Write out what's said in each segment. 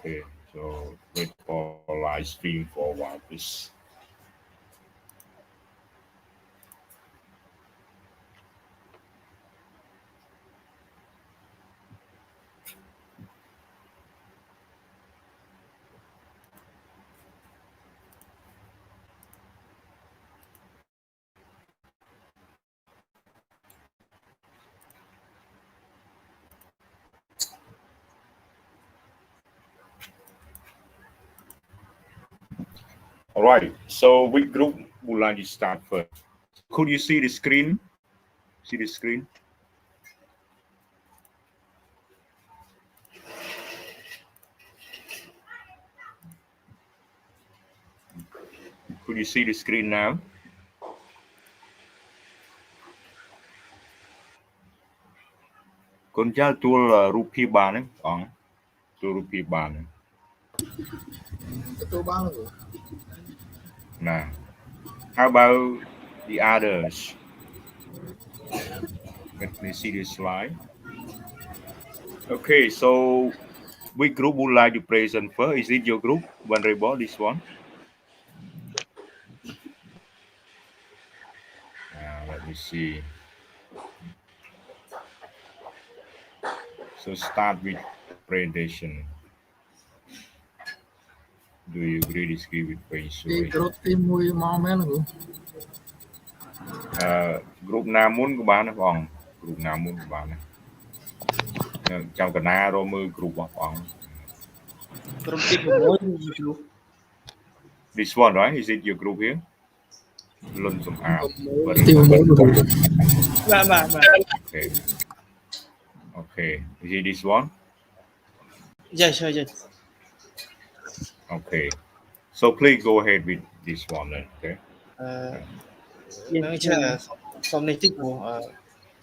Okay, so wait for live stream for a while, please. All right, so which group would like to start first? Could you see the screen? See the screen? Could you see the screen now? Con cha tua rupi ban on to rupi ban. Nah. How about the others? Let me see this slide. Okay, so which group would like to present first? Is it your group, Vulnerable, this one? Let me see. So start with presentation. Do you agree, disagree with Feng Group team mùi mò mẹ là Group nào muốn của bạn không? Group nào muốn của bạn? Trong cái nào rồi mới group không? Group team của group. This one, right? Is it your group here? Luân Sum Ao. Okay. Okay. Is it this one? Yes, yes. Okay. So please go ahead with this one then. Okay. នឹងជាសំនេះតិចព្រោះ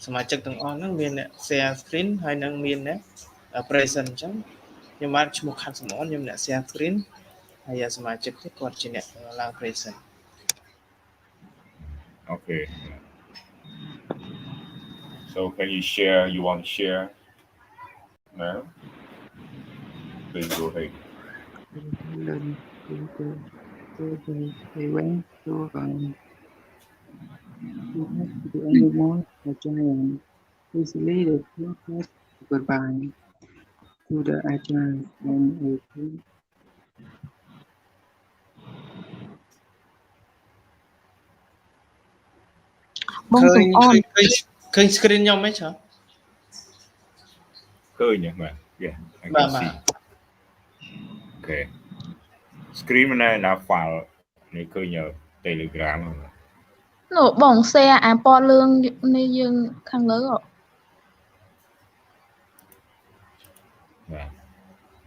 សមាជិកទាំងអស់ហ្នឹងមានអ្នក share screen ហើយនឹងមានអ្នក present អញ្ចឹងខ្ញុំបានឈ្មោះខាត់សំអនខ្ញុំអ្នក share screen ហើយសមាជិកទៀតគាត់ជាអ្នកឡើង present. Okay. So can you share? You want to share now? Please go ahead. They went to the animal the giant. His leader was goodbye to the giant and aឃើញ screen ខ្ញុំไหม ចា៎ ឃើញហ្នឹងបាទ Yeah, I can see. Okay. Screen ណា file នេះឃើញ Telegram នោះបង share អាពណ៌លឿងនេះយើងខាងលើ បាទ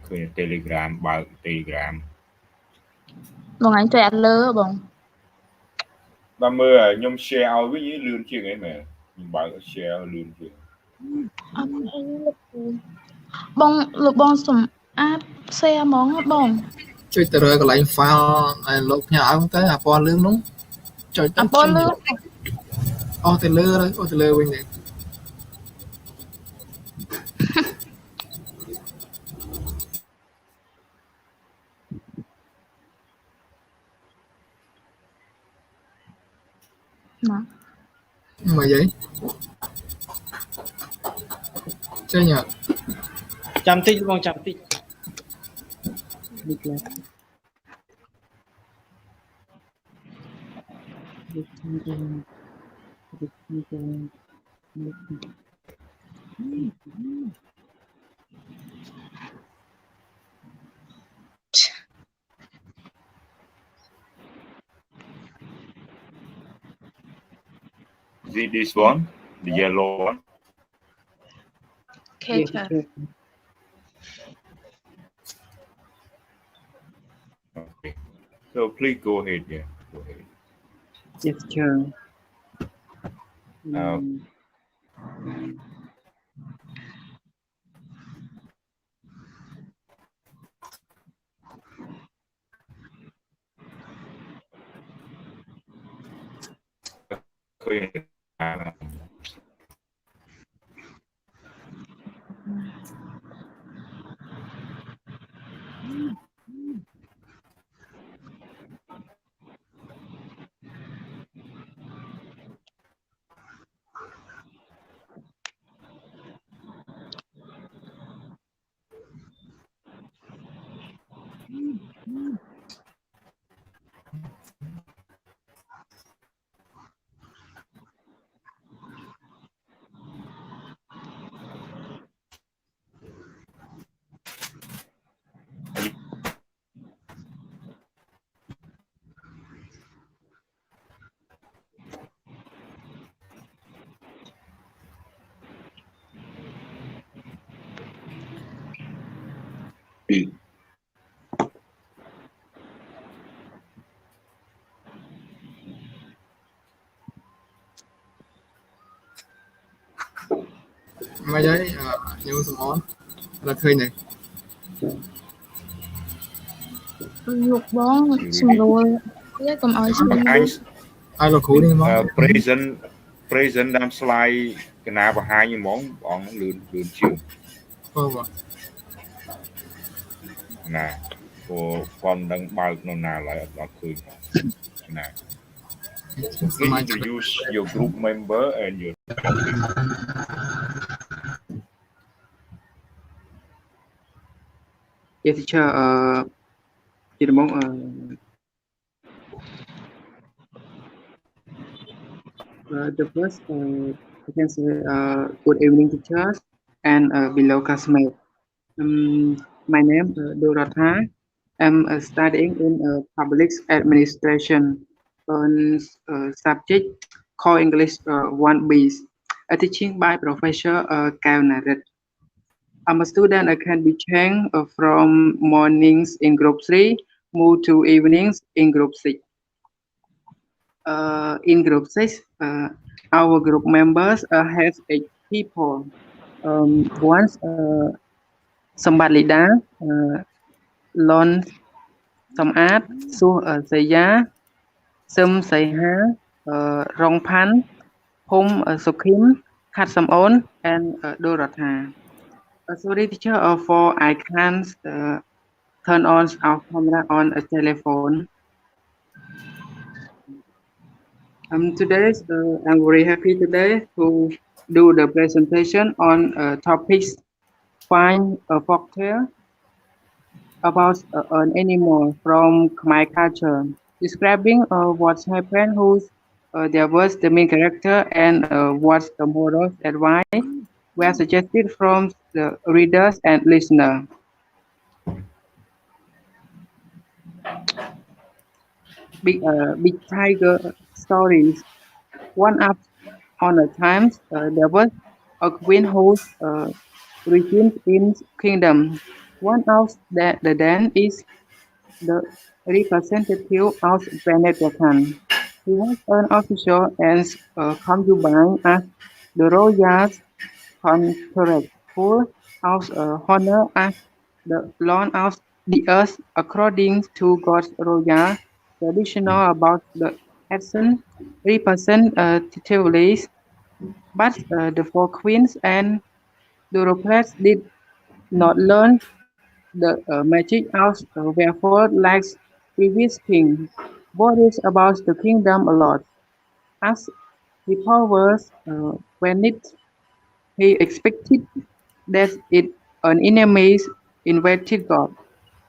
ឃើញ Telegram បើក Telegram បងអញចុចអត់លើបង បាទមើលខ្ញុំ share ឲ្យវិញលឿនជាងអីមែនខ្ញុំបើក share លឿនជាង អត់អីបងលោកបងសុំអាច share ហ្មងបង ចុចទៅរើកន្លែង file ឲ្យលោកផ្ញើឲ្យទៅអាពណ៌លឿងនោះចុចទៅ ពណ៌លឿង អស់ទៅលើវិញទេ Mà vậy? Chơi nhờ? Chăm tích không chăm tích. Is it this one? The yellow one? Okay, Okay. So please go ahead, yeah. Go ahead. Yes, sure. Mấy đấy nhiều sầm món là khơi này លោកបងសម្រួលវាកុំឲ្យស្រី anh ឲ្យលោកគ្រូនេះមក present តាម slide កណាបង្ហាញហ្មងបងលឿនជាង បង ណាព្រោះគាត់មិនដឹងបើកនៅណាឡើយអត់ឃើញណា So please introduce your group member and your topic. Yes, teacher. Chị Mong, the first, I can say, good evening, teachers and below classmates. My name is Dorotha. I'm studying in public administration on subject called English 1B, teaching by Professor Kalnaret. I'm a student. I can be changed from mornings in group 3, move to evenings in group 6. In group 6, our group members have 8 people. Once somebody down, Lon Samat, Su Saya, Sum Sayha, Rong Pan, Hum Sukim, Khat Samon, and Dorotha. Sorry, teacher, for I can't turn on our camera on a telephone. Today, I'm very happy today to do the presentation on topics find a folktale about an animal from Khmer culture, describing what happened, who there was the main character, and what the morals advice were suggested from the readers and listeners. Big tiger stories. One on a time, there was a queen whose reigns in kingdom. One of the then is the representative of planet Japan. He was an official and concubine as the royal contract full of honor as the Lord of the earth according to God's royal traditional about the action representatively, but the four queens and Duroplates did not learn the magic out wherefore like previous king worries about the kingdom a lot. As the powers when it he expected that it an enemy invaded God.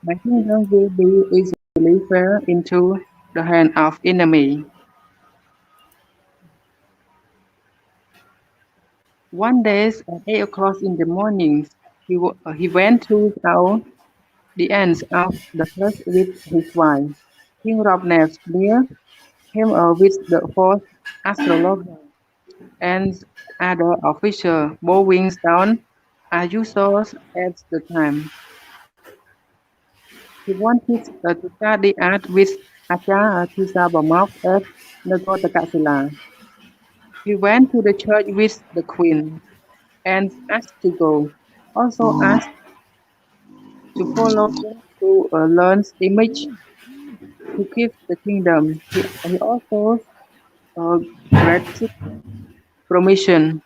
My kingdom will be easily fell into the hand of enemy. One day at 8 o'clock in the morning, he went to out the ends of the forest with his wife. King Robnev near him with the fourth astrologer and other officials bowing down as usual at the time. He wanted to study art with Acharya Tisabamok at Nagotakasila. He went to the church with the queen and asked to go. Also asked to follow him to learn image to keep the kingdom. He also granted permission.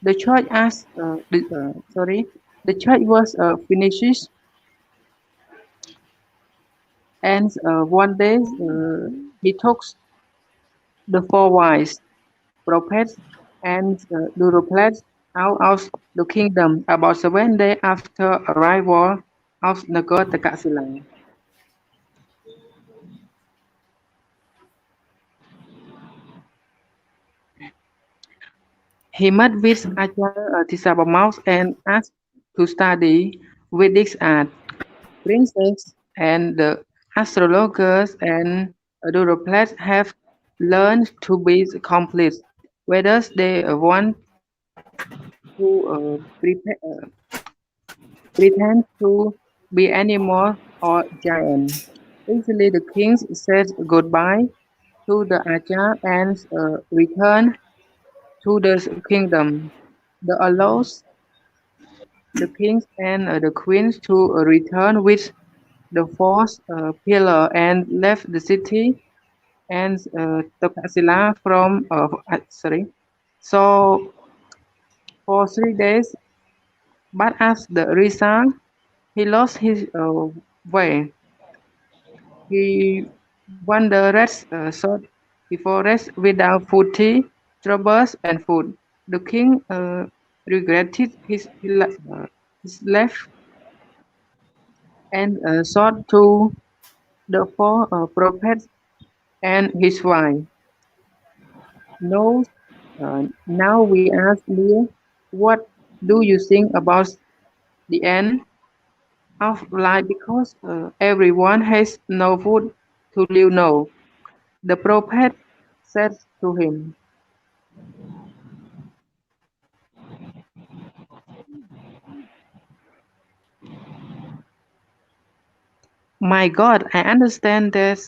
The church asked. The church was finished, and one day he took the four wise prophets and Duroplates out of the kingdom about 7 days after arrival of Nagotakasila. He met with Acharya Tisabamaus and asked to study Vedic art. Princes and the astrologers and Duroplates have learned to be complete, whether they want to pretend to be animal or giant. Easily the king said goodbye to the Aja and returned to the kingdom. The allows the kings and the queens to return with the fourth pillar and left the city and Tokasila from sorry. So for 3 days, but after the result, he lost his way. He wandered short before rest without food, tea, troubles, and food. The king regretted his life and sought to the four prophets and his wife. Knows, now we ask Leah, what do you think about the end of life because everyone has no food to live now? The prophet said to him, My God, I understand that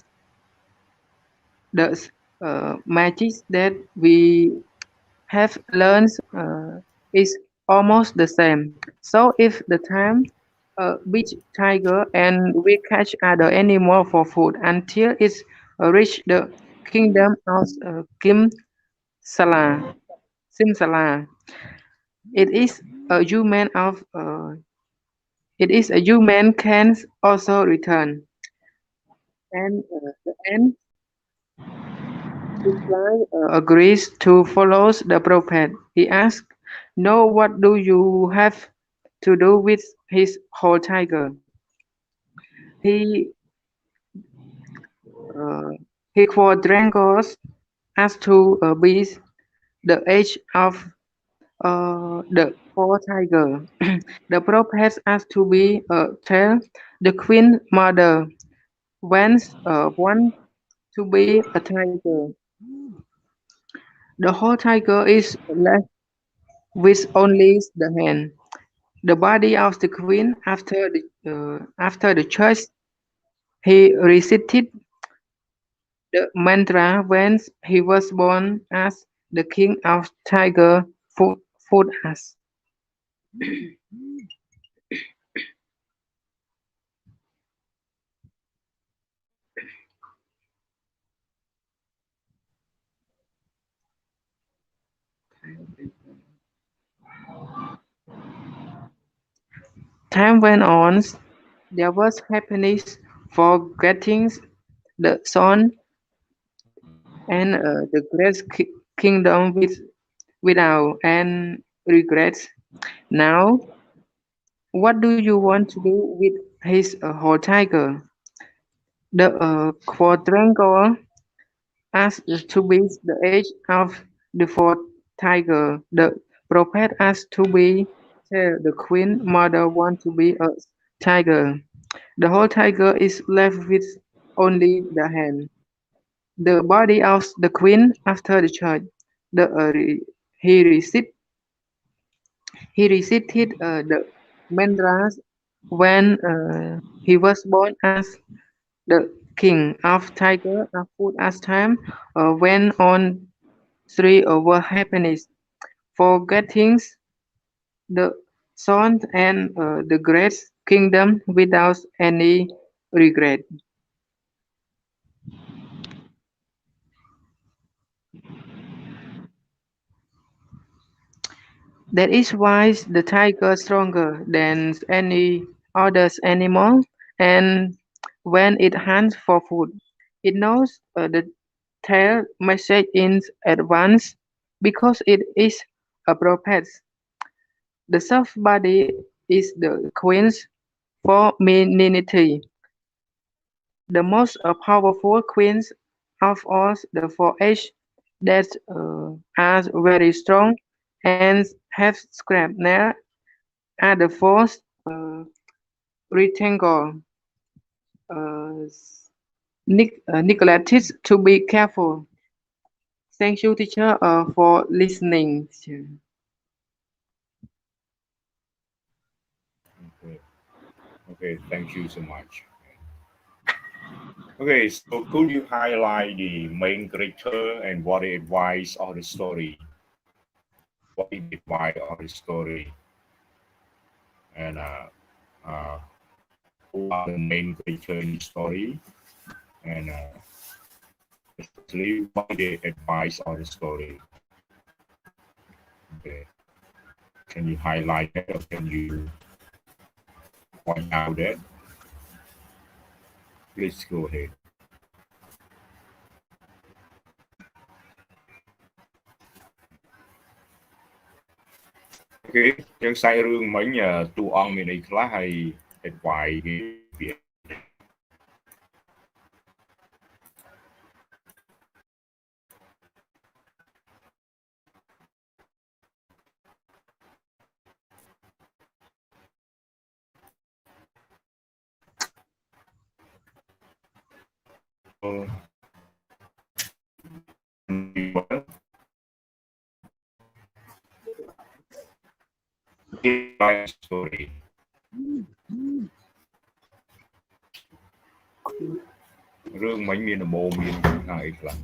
the magic that we have learned is almost the same. So if the time beach tiger and we catch other animal for food until it's reach the kingdom of Salah, Simsalah. It is a human of it is a human can also return. And the ant reply agrees to follow the prophet. He asks, "No, what do you have to do with his whole tiger?" He uh, he quadrangles as to be the age of the poor tiger. The prophet asked to be tell the queen mother wants want to be a tiger. The whole tiger is left with only the hand. The body of the queen after the church he recited the mantra when he was born as the king of tiger food us. Time went on. There was happiness for getting the son and the great kingdom without and regrets. Now, what do you want to do with his whole tiger? The quadrangle asked to be the age of the fourth tiger. The prophet asked to be the queen mother want to be a tiger. The whole tiger is left with only the hand. The body of the queen after the church. The he received he recited the mantras when he was born as the king of tiger food as time went on three over happiness, forgetting the son and the great kingdom without any regret. That is why the tiger is stronger than any other animal, and when it hunts for food, it knows the tail message in advance because it is a prophet. The soft body is the queen's femininity, the most powerful queens of all the four H that are very strong and have scrap nail are the fourth rectangle. Uh, neglected to be careful. Thank you, teacher, for listening. Okay. Okay, thank you so much. Okay, so could you highlight the main character and what the advice of the story? What is the advice of the story? And uh, who are the main character in the story? And especially what is the advice of the story? Okay, can you highlight that or can you point out that? Please go ahead. Okay, ចឹងសាច់រឿងមិញតួអង្គមានអីខ្លះហើយ advice គេវា story រឿងមិញមានដំបូងមានខាងអីខ្លះ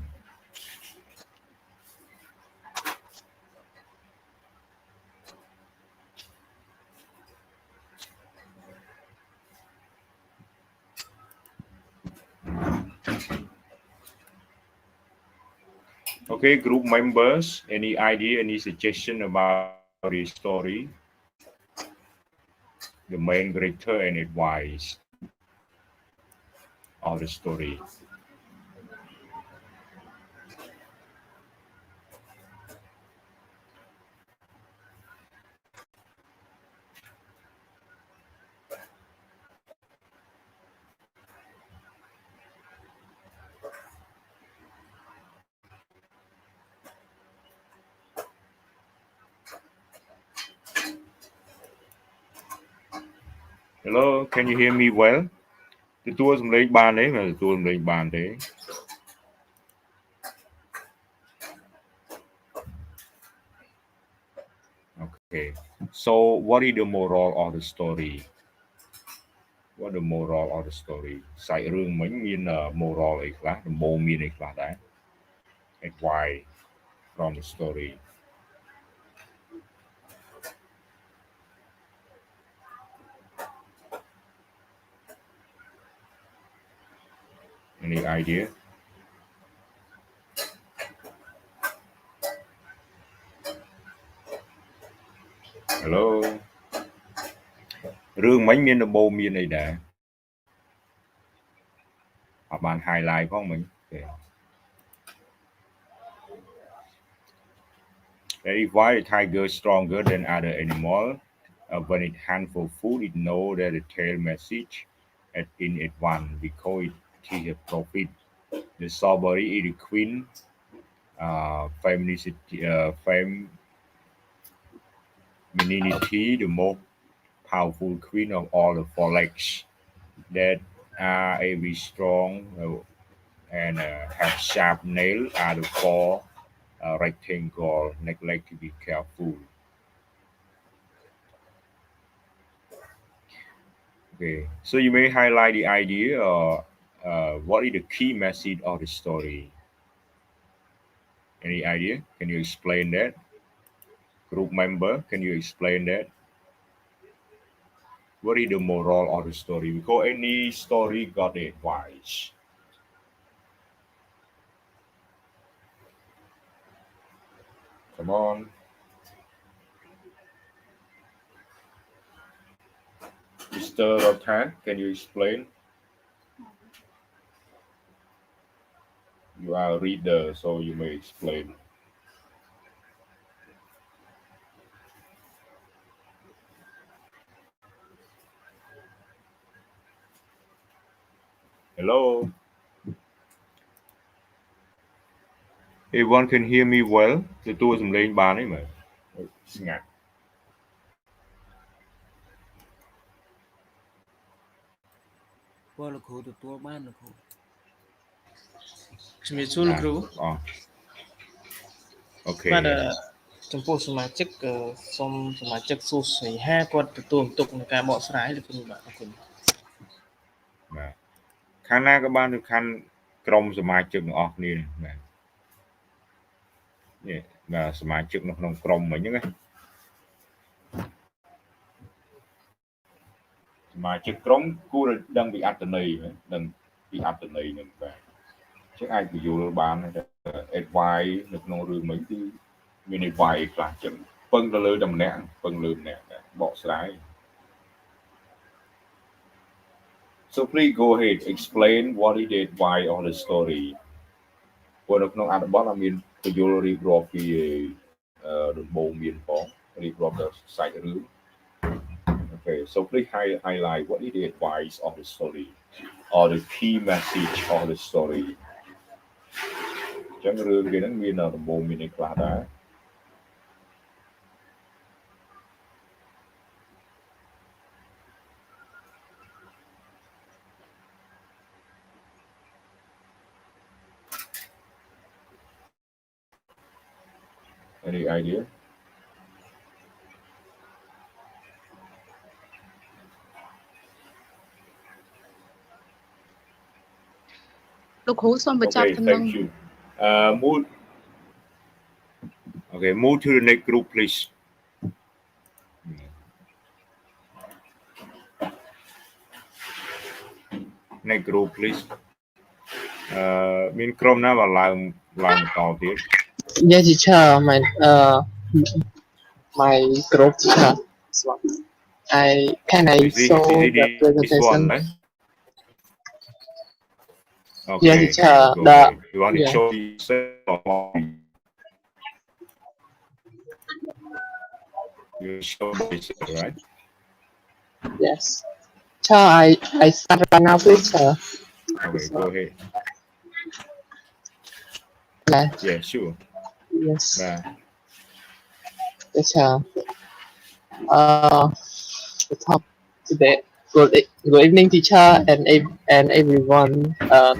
Okay, group members, any idea, any suggestion about the story, the main character and advice of the story? Hello, can you hear me well? ទទួលសំឡេងបានទេមិនទទួលសំឡេងបានទេ Okay, so what is the moral of the story? What the moral of the story? សាច់រឿងមិញមាន moral អីខ្លះដំបូងមានអីខ្លះដែរ advice from the story. Any idea? Hello. រឿងមិញមានដំបូងមានអីដែរអត់បាន highlight ផងមិញ That is why the tiger is stronger than other animal. When it hunt for food, it know that the tail message in it one because it is a profit. The strawberry is the queen. Femininity, the most powerful queen of all the four legs that are very strong and have sharp nails are the four rectangle. Neglect to be careful. Okay, so you may highlight the idea or what is the key message of the story? Any idea? Can you explain that? Group member, can you explain that? What is the moral of the story? Because any story got the advice. Come on. Mr. Rotan, can you explain? You are a reader, so you may explain. Hello. Everyone can hear me well. ទទួលសំឡេងបានទេមើលស្ងាត់ លោកគ្រូទទួលបានលោកគ្រូជំរាបសួរលោកគ្រូអូខេ បាទចំពោះសមាជិកសូមសមាជិកសួរស្រីហាគាត់ទទួលបន្ទុកក្នុងការបកស្រាយលោកគ្រូបាទអរគុណ ខាងណាក៏បានទៅខាងក្រុមសមាជិកទាំងអស់គ្នាបាទនេះបាទសមាជិកនៅក្នុងក្រុមមិញហ្នឹងណាសមាជិកក្រុមគួរដឹងពីអត្តន័យដឹងពីអត្តន័យនឹងបាទចឹងអាចពន្យល់បានថា advice នៅក្នុងរឿងមិញគឺមាន advice ខ្លះចឹងពឹងទៅលើតែម្នាក់ពឹងលើម្នាក់បកស្រាយ So please go ahead explain what he did why on the story ព្រោះនៅក្នុងអត្ថបទមានពន្យល់រៀបរាប់ពីដំបូងមានផងរៀបរាប់ដល់សាច់រឿង Okay, so please highlight what is the advice of the story or the key message of the story. ចឹងរឿងគេហ្នឹងមានដំបូងមានខ្លះដែរ Any idea? Okay, thank you. Move. Okay, move to the next group, please. Next group, please. មានក្រុមណាបើឡើងតទៀត Yes teacher my group teacher I show the presentation Okay, yes teacher you want to show yourself you show yourself, right? Yes teacher I start right now please Okay, go ahead. Yeah, sure. Yes. Yes, the top today. Good evening, teacher and everyone.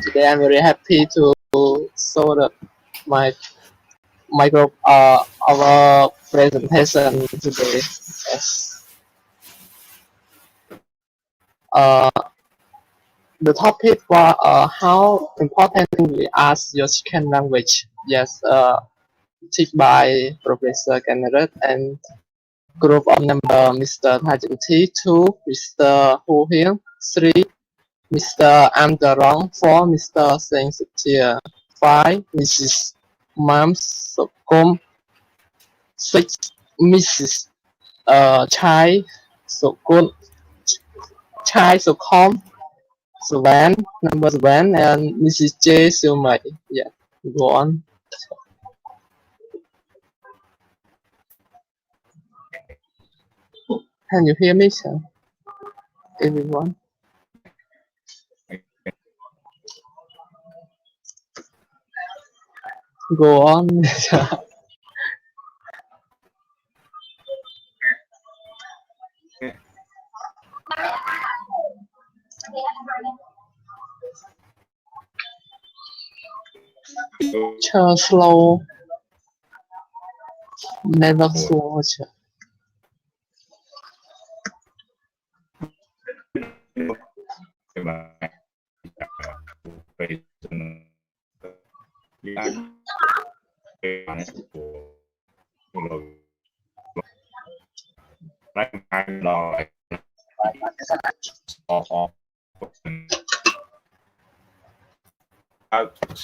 Today I'm very happy to show my group our presentation today. Yes. The topic was how important we ask your second language. Yes. Teach by Professor Kenneth and group of member Mr. Tajin T, 2, Mr. Hu Hiang, 3, Mr. Amdarong, 4, Mr. Seng Sutia, 5, Mrs. Mam Sokom, 6, Mrs. Chai Sokun, Chai Sokom, 7, number 7, and Mrs. J Silmai. Yeah, go on. Can you hear me, sir? Everyone? Go on. Slow. Never slow.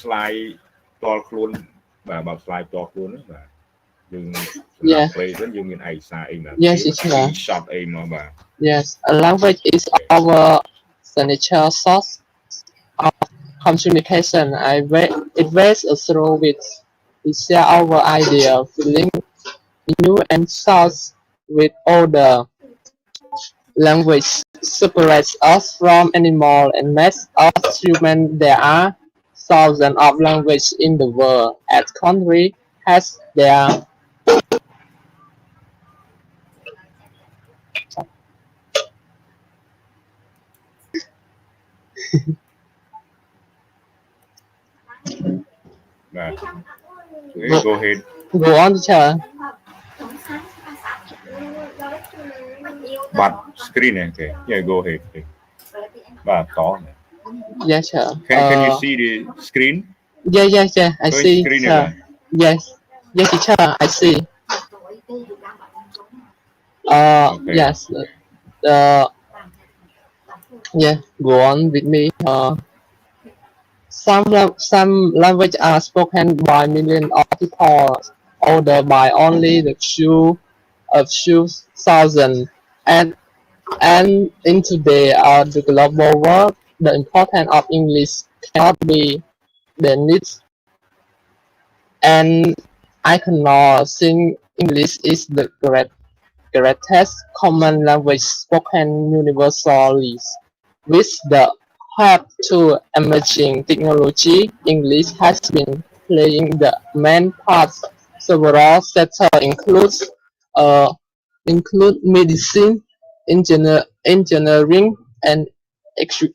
slide តលខ្លួនបាទបើ slide តលខ្លួនហ្នឹងបាទយើង play ទៅយើងមានឯកសារអីមក Yes, it's shot អីមកបាទ Yes, a language is our signature source of communication. It ways us through which we share our idea, feeling, new and thoughts with other. Language separates us from animal and makes us human. There are thousands of languages in the world. Each country has their Go ahead. Go on, teacher. But screen okay. Yeah, go ahead. បាទត Yes, sir. Can you see the screen? Yeah. I Showing see, screen sir. apa? Yes, yes, teacher. I see. Okay. Yes. Uh, yeah. Go on with me. Some language are spoken by millions of people, other by only the few thousand. And and in today, the global world, the importance of English cannot be denied. And I cannot think English is the greatest common language spoken universally. With the help to emerging technology, English has been playing the main part. Several sectors uh, include medicine, engineering, and edu-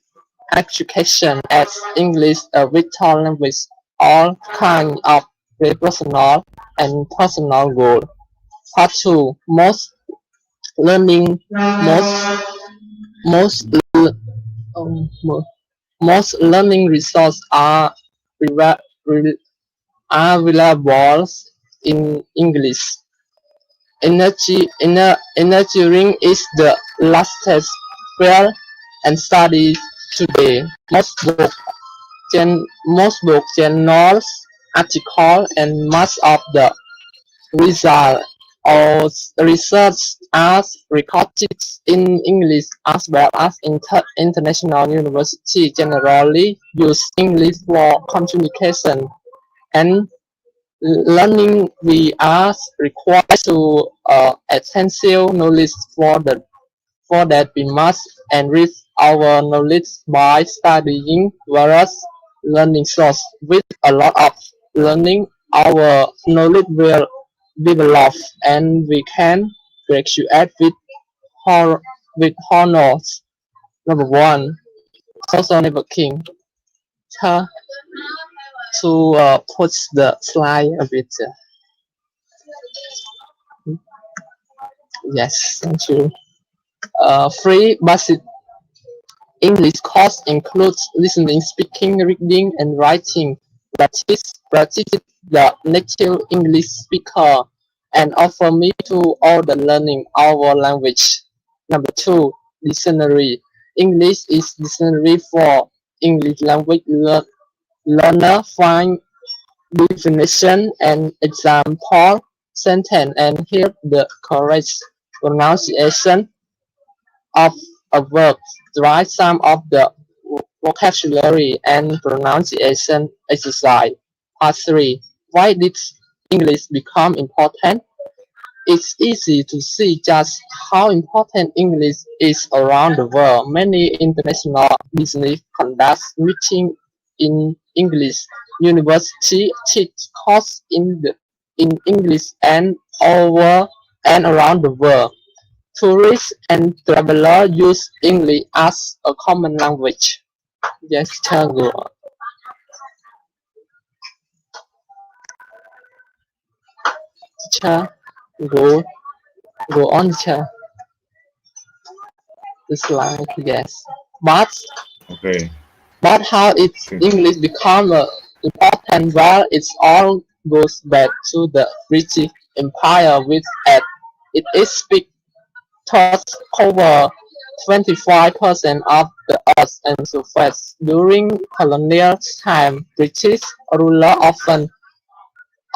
education as English a vital language. All kinds of personal and personal growth. Part 2. Learning most most um, most learning resources reva- re- are available in English. Engineering is the latest field and study today. Most book journals, articles, and much of the result of research are recorded in English as well as international universities generally use English for communication and learning. We are required to essential knowledge for that we must enrich our knowledge by studying various learning sources. With a lot of learning, our knowledge will develop and we can graduate with honors. Number one, social networking. To, put the slide a bit. Yes, thank you. Free basic English course includes listening, speaking, reading, and writing. Practice the native English speaker and offer me to all the learning our language. Number two, dictionary. English is dictionary for English language learner. Find definition and example sentence and hear the correct pronunciation of a verb. Try some of the vocabulary and pronunciation exercise. Part 3. Why did English become important? It's easy to see just how important English is around the world. Many international business conduct meetings in English. University teach courses in English and over and around the world. Tourists and travelers use English as a common language. Yes, Chango. Cha, go go on, Cha. The slide, yes. But Okay. but how its Okay. English become important? Well, it all goes back to the British Empire, which at it is speak taught cover 25% of the earth and surface. During colonial time, British ruler often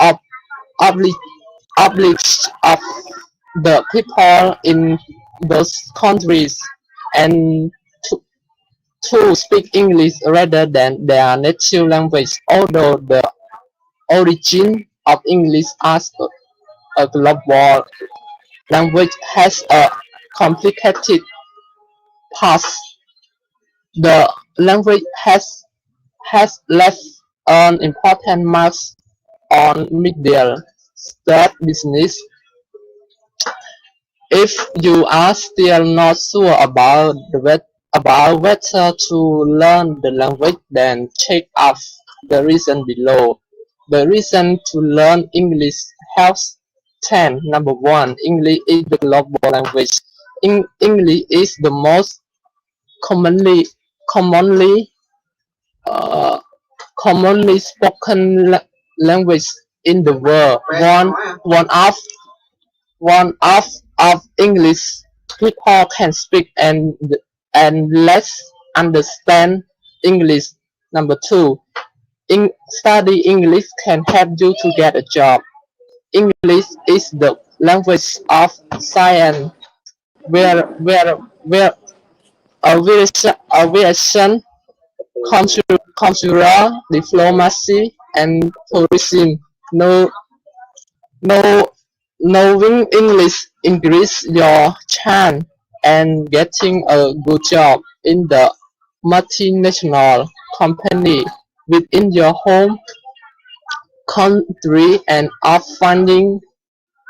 ob- obli- obliged of the people in those countries and to, to speak English rather than their native language. Although the origin of English as a global language has a complicated past, the language has left an important mark on middle state business. If you are still not sure about whether to learn the language, then check out the reason below. The reason to learn English helps 10. Number 1. English is the global language. English is the most commonly uh, commonly spoken language in the world. One of English people can speak and less understand English. Number two, study English can help you to get a job. English is the language of science, where aviation, cultural diplomacy, and tourism. No, no, knowing English increase your chance and getting a good job in the multinational company within your home country and of finding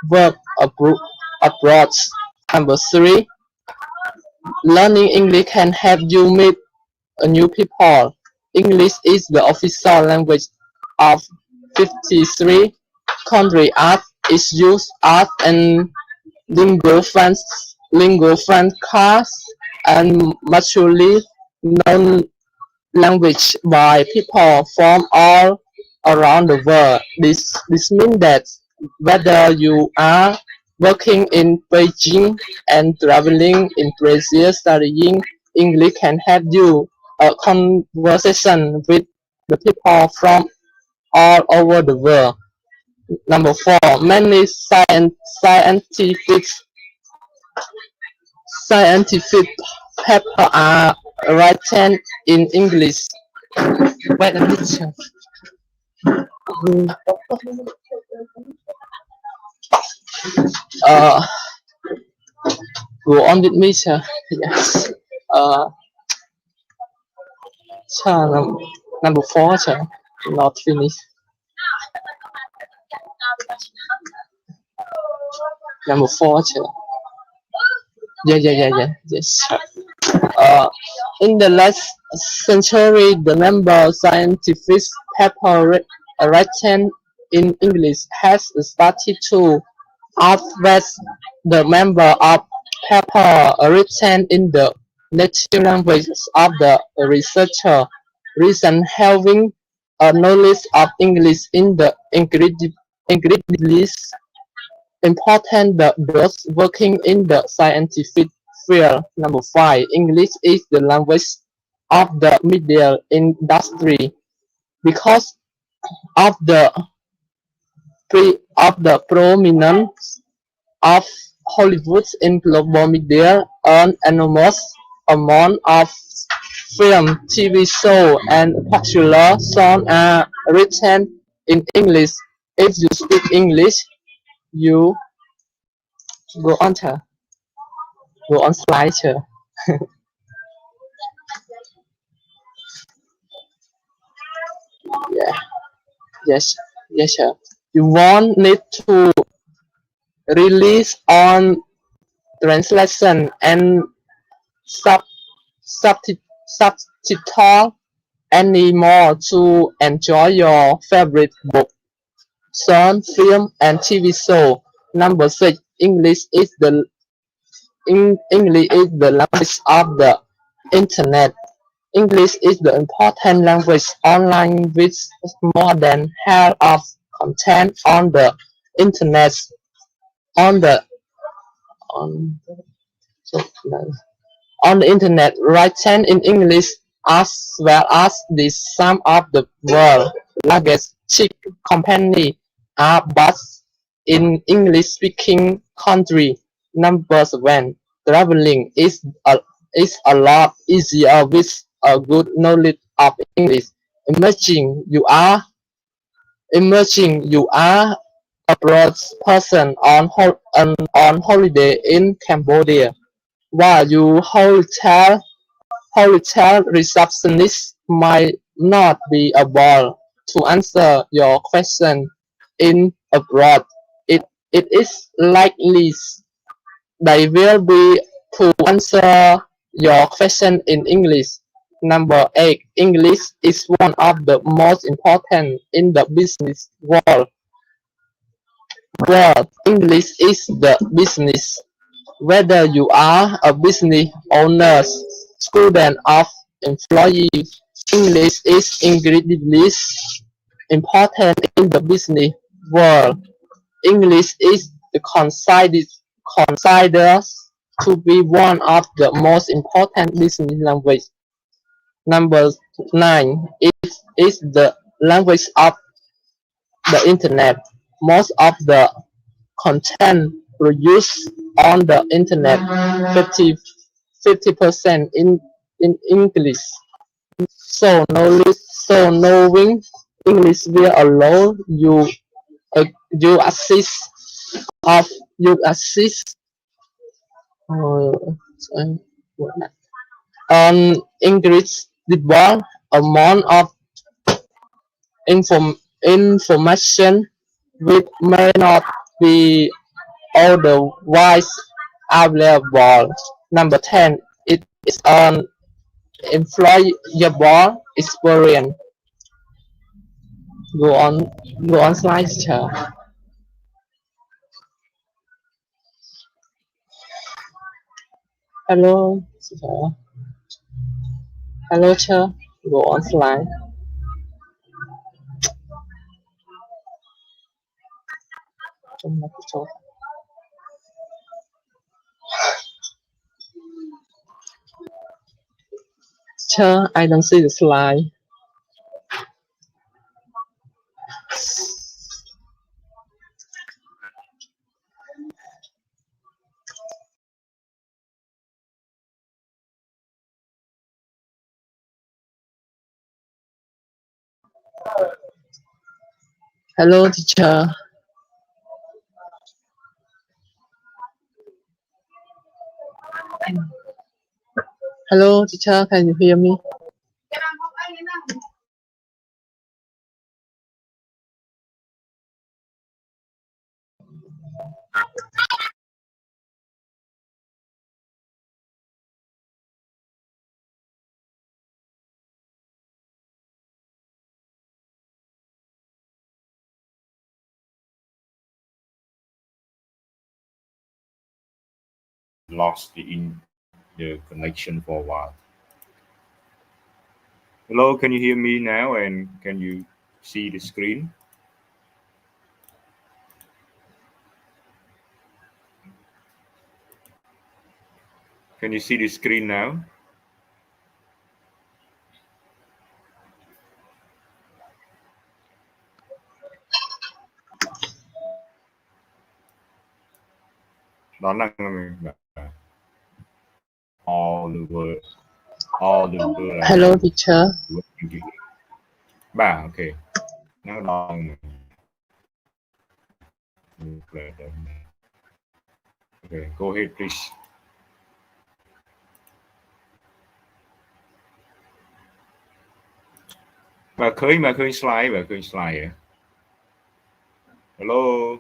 work abroad. Number three, learning English can help you meet new people. English is the official language of 53 countries. Art is used as an lingua franca and maturely known language by people from all around the world. This means that whether you are working in Beijing and traveling in Brazil, studying English can help you a conversation with the people from all over the world. Number four, many scientific papers are written in English. Wait a minute. Uh, Go on with me, sir. Yes. Uh, sir, number four, sir. Not finished. Number four, sir. Yeah. Yes, sir. In the last century, the number of scientific papers written in English has started to outweigh the number of papers written in the native language of the researcher. Reason having a knowledge of English in the incredibly important those working in the scientific field. Number five, English is the language of the media industry because of the prominence of Hollywood in global media. An enormous amount of film, TV show, and popular songs are written in English. If you speak English, you go on to go on slide sir. Yeah, yes sir. You won't need to release on translation and sub subtitle anymore to enjoy your favorite book, song, film, and TV show. Number six, English is the language of the internet. English is the important language online with more than half of content on the internet on the on, so, on the internet written in English as well as the some of the world largest chip company are based in English speaking country. Numbers when traveling is a lot easier with a good knowledge of English. Imagine you are a broad person on holiday in Cambodia, while your hotel receptionist might not be able to answer your question in abroad. It is likely they will be to answer your question in English. Number eight, English is one of the most important in the business world. English is the business. Whether you are a business owner, student, or employee, English is incredibly important in the business world. English is considered to be one of the most important business languages. Number 9 is the language of the internet. Most of the content produced on the internet 50% in English. So knowing English will allow uh, you assist of you assist uh, on English the amount of information which may not be otherwise available. Number 10 it is an employable experience. Go on go on slide chair. Hello chair. Hello chair. Go on slide. Chair, I don't see the slide. Hello teacher. Hello teacher, can you hear me? Lost the connection for a while. Hello, can you hear me now? And can you see the screen? Can you see the screen now? Đó là all the word. Hello teacher. Okay. Now long. Okay, go ahead, please. Bà khơi slide. Hello.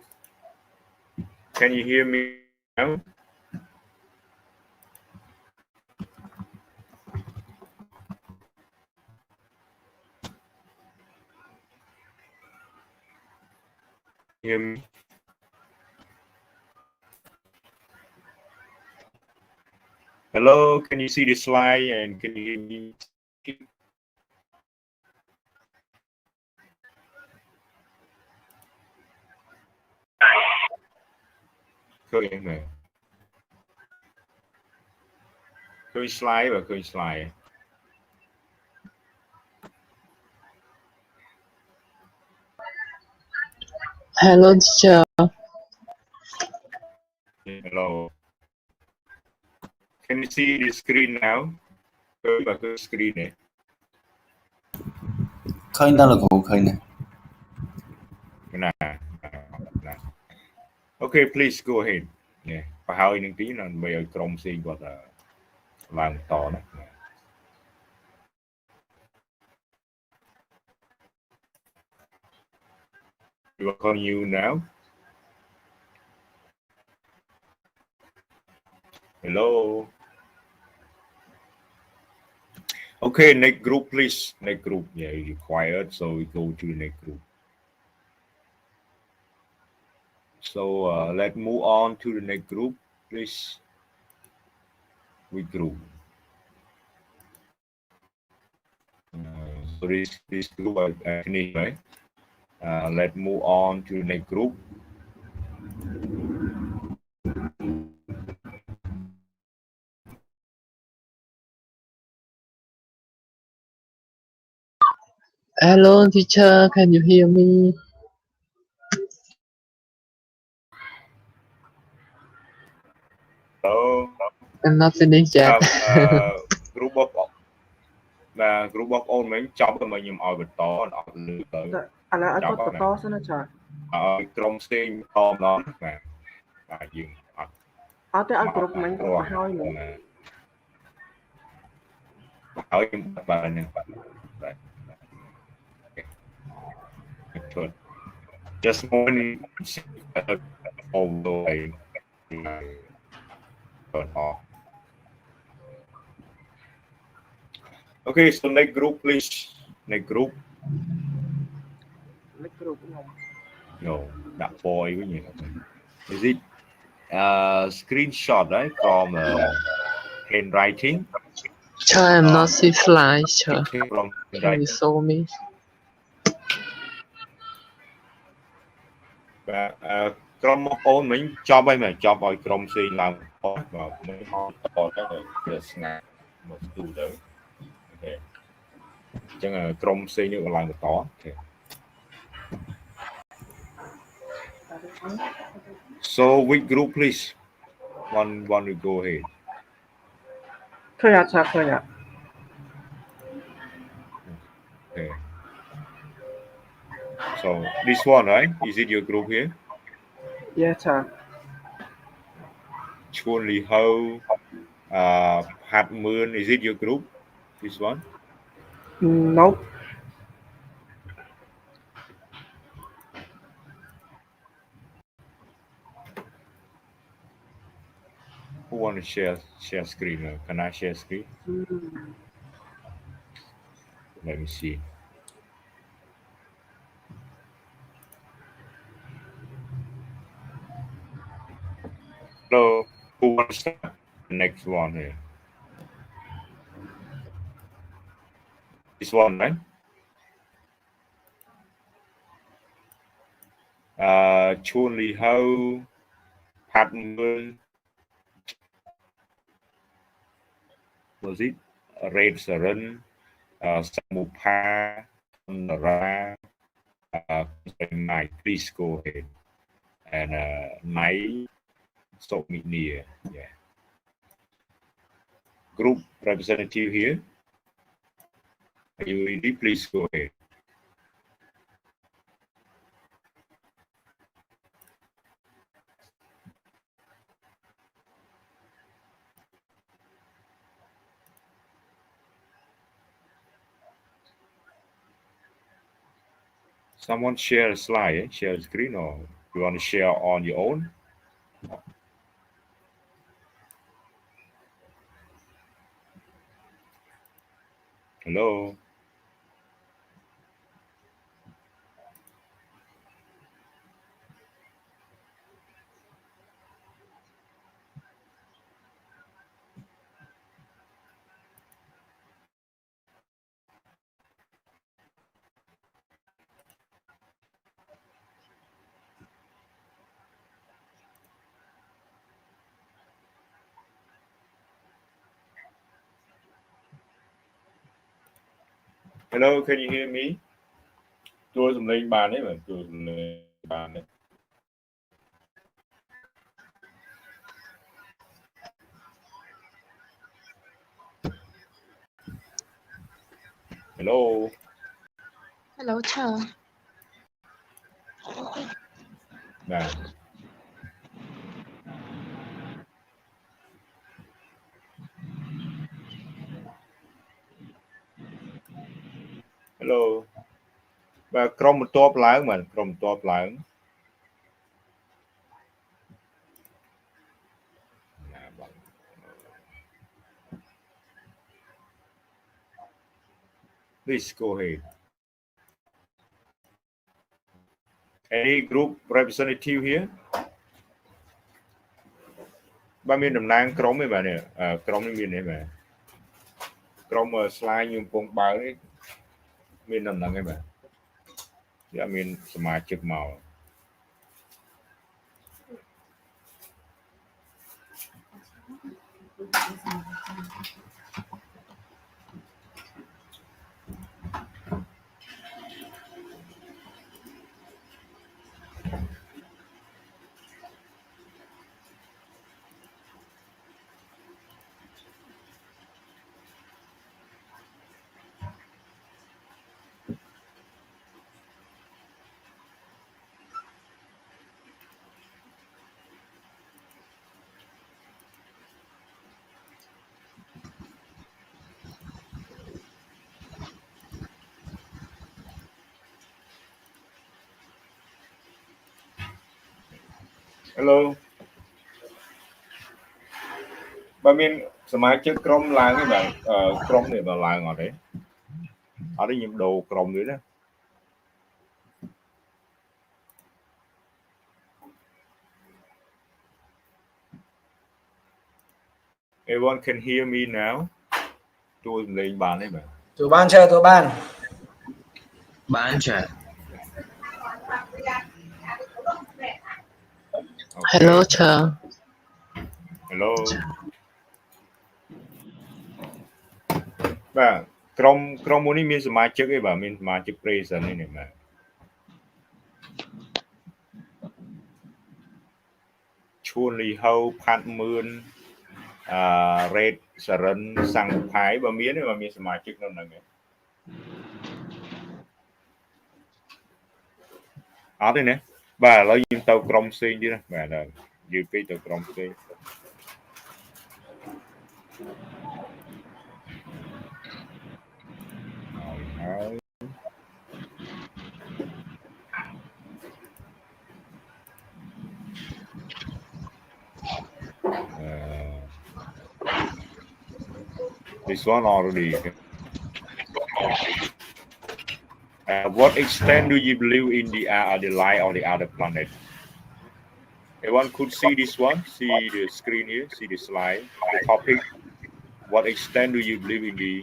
Can you hear me now? Hear me? Hello, can you see the slide and can you hear me? Khơi slide. Hello teacher. Hello. Can you see the screen now? Khơi screen này. Khơi đang là của khơi này. Okay, please go ahead. Yeah. Và hỏi những tí là bây giờ trong xin gọi là làm tỏ đó. You are calling you now. Hello. Okay, next group, please. Next group. Yeah, you're quiet, so we go to the next group. So let's move on to the next group, please. We group. So this group I finished, right? Let's move on to the next group. Hello, teacher. Can you hear me? So I'm not finished yet. group of group of old men ចប់ហើយមកខ្ញុំឲ្យបន្តអត់លឺទៅ ឥឡូវឲ្យគាត់បន្តសិនណាចា ឲ្យក្រុមផ្សេងបន្តម្ដងបាទយើងអត់ អត់ទេឲ្យគ្រប់មិញគាត់មកហើយមក ហើយខ្ញុំបាទហ្នឹងបាទ Good. Just morning although I turn off. Okay, so next group please. Next group. លេខគ្រប់ខ្ញុំ No, that boy với nhỉ. Is it screenshot right from handwriting? Sure, I'm not see slide. Sure. From Can you handwriting. show me? បាទក្រុមបងប្អូនមិញចប់ហើយមែនចប់ឲ្យក្រុមផ្សេងឡើងបន្តបាទមិញអត់តទៅវាស្ងាត់មកទូទៅអូខេអញ្ចឹងក្រុមផ្សេងនេះក៏ឡើងបន្តអូខេ So which group please one to go ahead ឃើញអត់ចាឃើញអត់ Okay. So this one, right? Is it your group here? Yes ចា Chuan Li Ho, Hat Moon. Is it your group? This one? Nope Who want to share screen? Can I share screen? Let me see. Hello, who wants to start the next one here? This one, right? Chuan Li Ho, Hat Moon. Was it Red Saren, Samupa, Nara, please go ahead. And Nai, so near, yeah. Group representative here. Are you ready? Please go ahead. Someone share a slide, share a screen, or you want to share on your own? Hello. Hello, can you hear me? Tôi dùng lên bàn đấy mà tôi dùng lên bàn đấy. Hello. Hello, chờ. Nào. Hello. Vàក្រុមបន្ទាប់ឡើងមែនក្រុមបន្ទាប់ឡើង Please go ahead. Any group representative here? បាទមានតំណាងក្រុមទេបាទនេះក្រុមនេះមានទេបាទក្រុម slide ខ្ញុំកំពុងបើកនេះ មានដំណឹងឯបាទវាអត់មានសមាជិកមក Hello បើមានសមាជិកក្រុមឡើងទេបាទក្រុមនេះបើឡើងអត់ទេអត់ទេខ្ញុំដូរក្រុមនេះណា Everyone can hear me now ជួយសំឡេងបានទេបាទ tụi ban chơi tụi ban បានចា៎ Hello, Chair. Hello បាទក្រុមមួយនេះមានសមាជិកទេបាទមានសមាជិក present នេះបាទឈួនលីហៅផាត់មឿនរ៉េតសរិនសាំងផាយបើមានទេបើមានសមាជិកនៅហ្នឹងទេអត់ទេណាបាទឥឡូវយើងទៅក្រុមផ្សេងទៀតណាបាទយឺតពេកទៅក្រុមផ្សេង This one already. What extent do you believe in the light on the other planet? Everyone could see this one. See the screen here. See the slide. The topic. What extent do you believe in the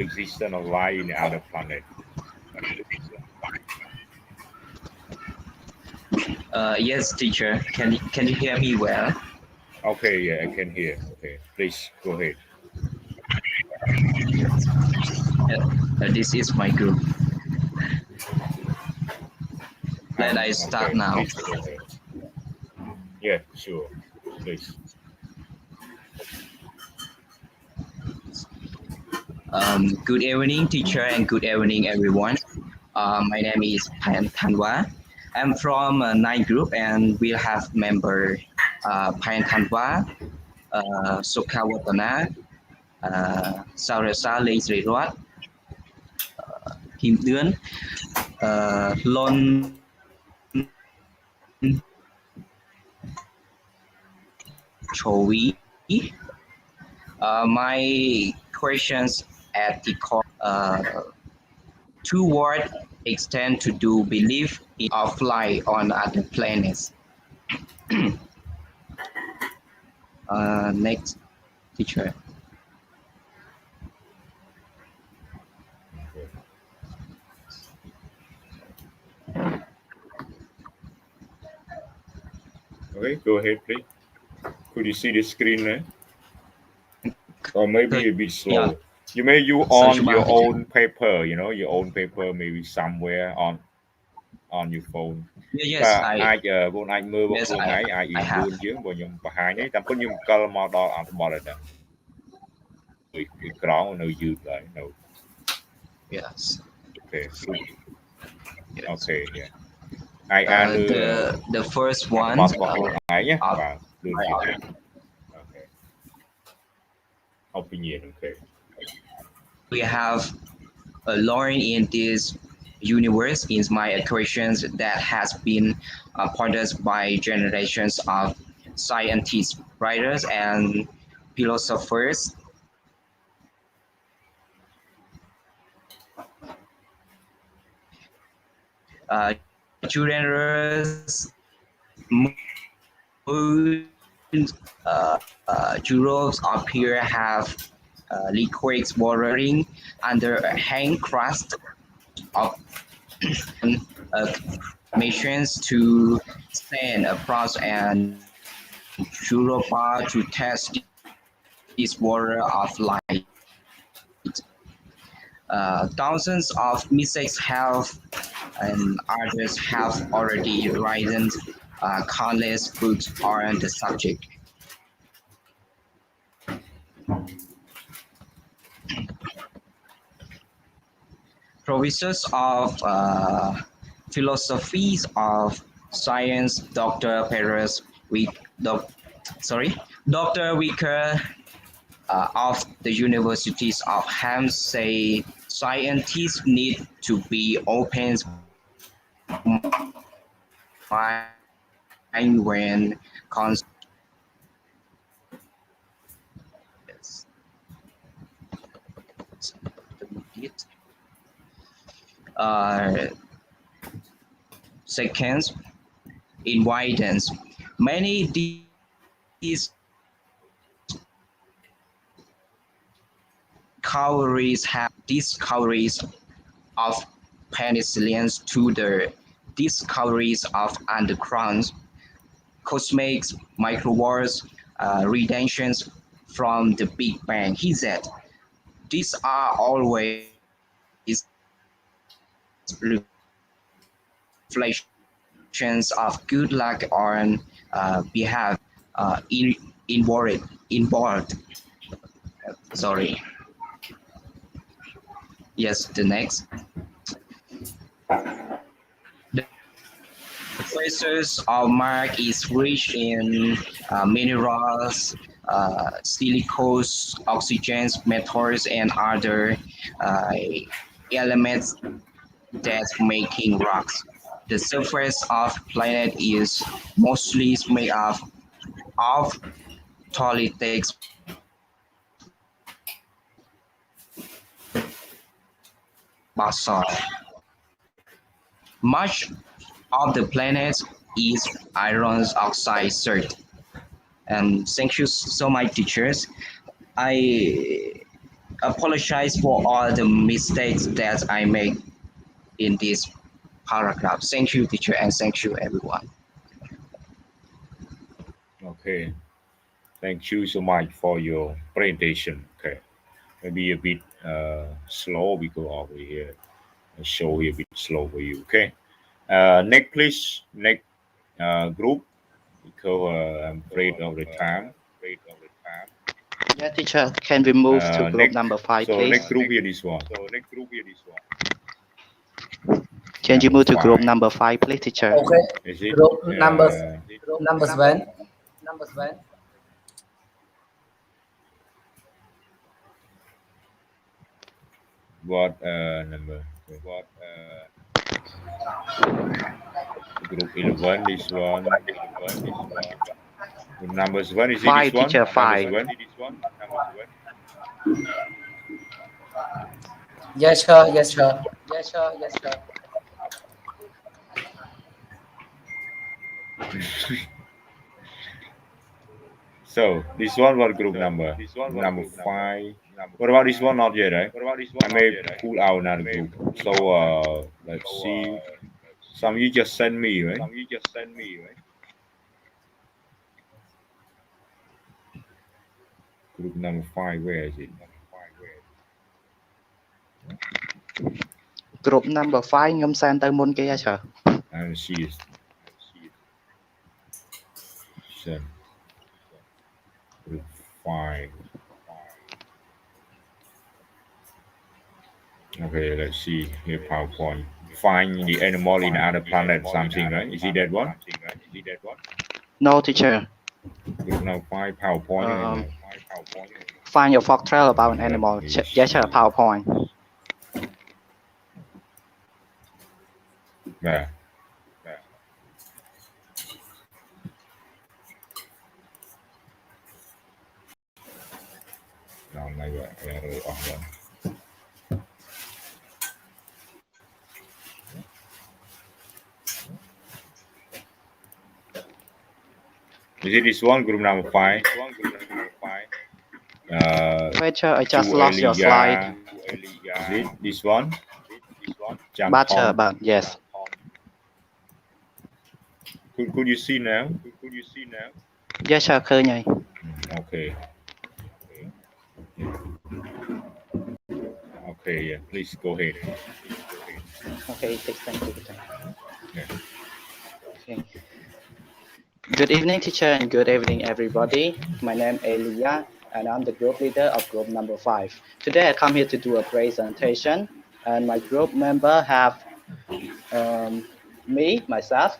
existence of life in the other planet? Yes, teacher. Can you hear me well? Okay, yeah, I can hear. Okay, please go ahead. This is my group. Let I start now. Yeah, sure. Please. Good evening, teacher, and good evening, everyone. My name is Payan Thanwa. I'm from Nine Group, and we'll have member Payan Thanwa, Sokhawatana, Sarasa Leisrewat, Kim Duan, Lon Chowi. My questions at the core, two words extend to do belief in of life on other planets. Next, teacher. Okay, go ahead, please. Could you see the screen there? Or maybe a bit slow. Yeah. You may use Search on bar, your teacher. own paper, you know, your own paper maybe somewhere on your phone. Yes, អាចបងអាចមើលបងខ្លួនឯងអាច I អ៊ី have. 4យើងបងខ្ញុំបង្ហាញទេតែប៉ុន្តែខ្ញុំកលមកដល់អត្ថបទហើយដែរពីក្រោមនៅយឺតហើយនៅ Yes. Okay. Yes. Okay, yeah. អាចអានលើ The first ប one. ទរបស់ខ្លួនឯងណាបាទដូចជា Okay. Opinion, okay. We have learned in this universe is my equations that has been produced by generations of scientists, writers, and philosophers. Generous moon, Europe up here have liquids watering under a hang crust of missions to send across and Europa to test this water of light. Thousands of mistakes have and others have already written countless books on the subject. Professors of philosophies of science, Dr. Wicker of the universities of Ham say scientists need to be open mind when uh, seconds in widens. Many discoveries of penicillins to the discoveries of underground cosmic microwaves, radiations from the Big Bang. He said, these are always reflections of good luck on behalf involved. Sorry. Yes, the next. The traces of Mark is rich in minerals, silicones, oxygens, metals, and other uh, elements that making rocks. The surface of planet is mostly made of tolithic basalt. Much of the planet is iron oxide dirt. And thank you so much, teachers. I apologize for all the mistakes that I make in this paragraph. Thank you, teacher, and thank you, everyone. Okay. Thank you so much for your presentation. Okay. Maybe a bit slow because over here. I show here a bit slow for you. Okay. Next, please. Next group because I'm afraid of the time. Yeah, teacher, can we move to group Next, number 5, so please? next group here, this one. Can you move to group five. number 5, please, teacher? Okay. Is it? Group number 7. What number? What group 11? This one. Group number 7 is it? 5, This one. teacher, 5. Number 7. Yes, sir. Yes, sir. So this one what group number? Number 5. What about this one? Not yet, right? I may pull out another group. So let's see. Some you just send me, right? Group number 5. Where is it? Group number 5 ខ្ញុំសែនទៅមុនគេហើយ sir. And she is. Send. Group 5. Okay, let's see here. PowerPoint. Find the animal in other planet. Something, right? Is it that one? No, teacher. Group number 5. PowerPoint. Find your folk trail about an animal. Yes, sir, PowerPoint. Yeah. No, maybe Is it this one? Group number 5. Wait, sir, I just lost your slide. Is it this one? Butter about yes. Could you see now? Yes, sir. Khơi nhỉ. Okay. Okay, yeah. Please go ahead. Okay, thank you. Yeah. Okay. Good evening, teacher, and good evening, everybody. My name is Elia, and I'm the group leader of group number 5. Today, I come here to do a presentation, and my group member have me, myself,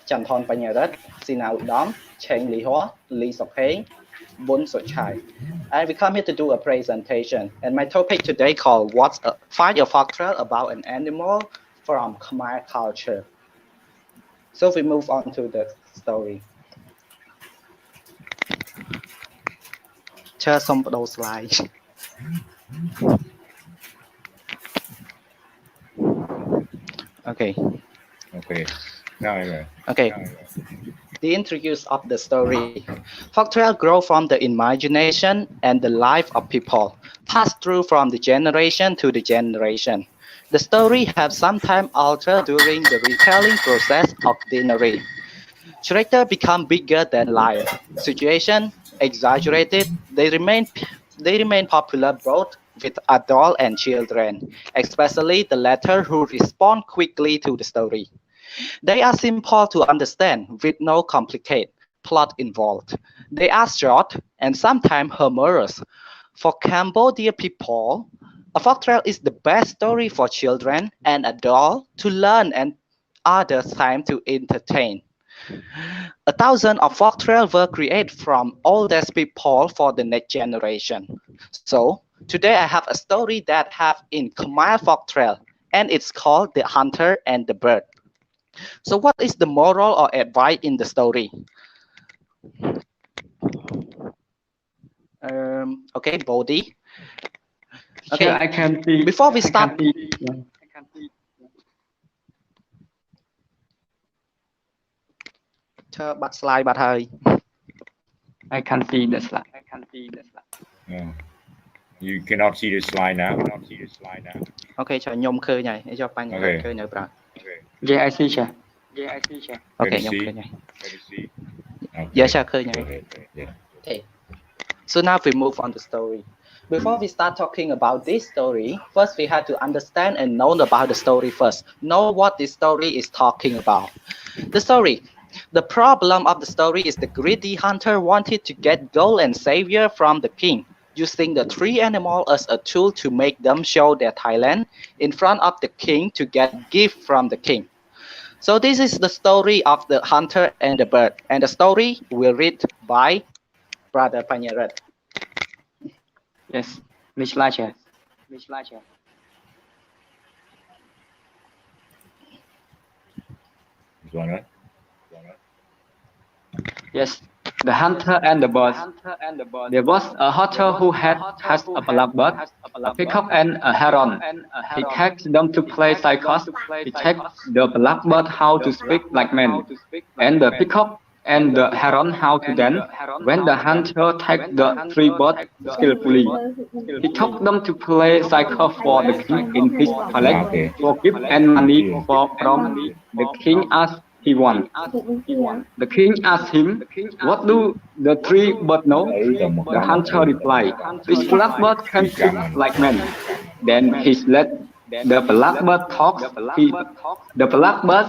Chanthon Panyarat, Sina Udom, Cheng Li Hoa, Lee Sok Heng, Bun So Chai. And we come here to do a presentation. And my topic today called Find a Folktale About an Animal from Khmer Culture. So we move on to the story. Share some of those slides. Okay. Now, Okay. The introduce of the story. Folktale grow from the imagination and the life of people, pass through from the generation to the generation. The story have sometimes altered during the retelling process of the narrative. Character become bigger than life. Situation exaggerated. They remain popular both with adult and children, especially the latter who respond quickly to the story. They are simple to understand with no complicated plot involved. They are short and sometimes humorous. For Cambodia people, a folktale is the best story for children and adults to learn and other time to entertain. A thousand of folktales were created from oldest people for the next generation. So today I have a story that have in Khmer folktale, and it's called The Hunter and the Bird. So what is the moral or advice in the story? Okay, Bodhi. Okay, Sure, I can see. Before we start, cho bật slide bật hơi. I can see the slide. you cannot see the slide now. Okay, cho nhôm khơi nhảy, để cho banh Okay. khơi nhảy bra. Yeah, I see, sir. Okay, Can nhôm you khơi nhảy. see? Okay. Yes, sir, khơi nhảy. Go ahead. Yeah. Okay. So now we move on to the story. Before we start talking about this story, first we have to understand and know about the story first. Know what this story is talking about. The story. The problem of the story is the greedy hunter wanted to get gold and savior from the king, using the three animals as a tool to make them show their talent in front of the king to get gift from the king. So this is the story of the hunter and the bird, and the story will read by Brother Panyarat. Yes, which slide, sir? This one, right? Yes, the hunter and the bird. There was a hunter who had a blackbird, a peacock, and a heron. He takes them to play circus. He takes the blackbird how to speak like men, and the peacock and the heron how to dance. When the hunter takes the three birds skillfully, he took them to play circus for the king in his palace for gift and money from the king as he wants. The king asked him, "What do the three birds know?" The hunter replied, "This blackbird can speak like men." Then he let the blackbird talk. The blackbird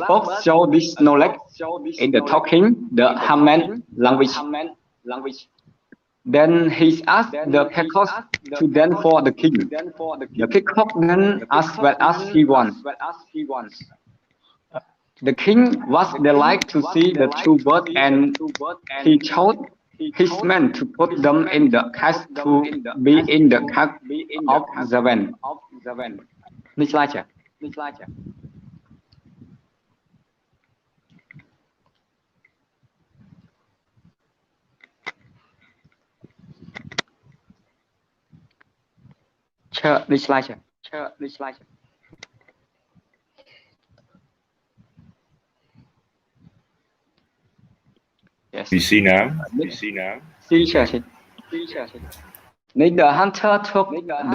spoke show this knowledge in the talking, the Haman language. Then he asked the peacock to dance for the king. The peacock then as well as he wants. The king was delighted to see the two birds, and he told his men to put them in the cage to be in the cage of the van. Next slide, sir. Sure, next slide, sir. Yes. We see now. See, sir. The hunter took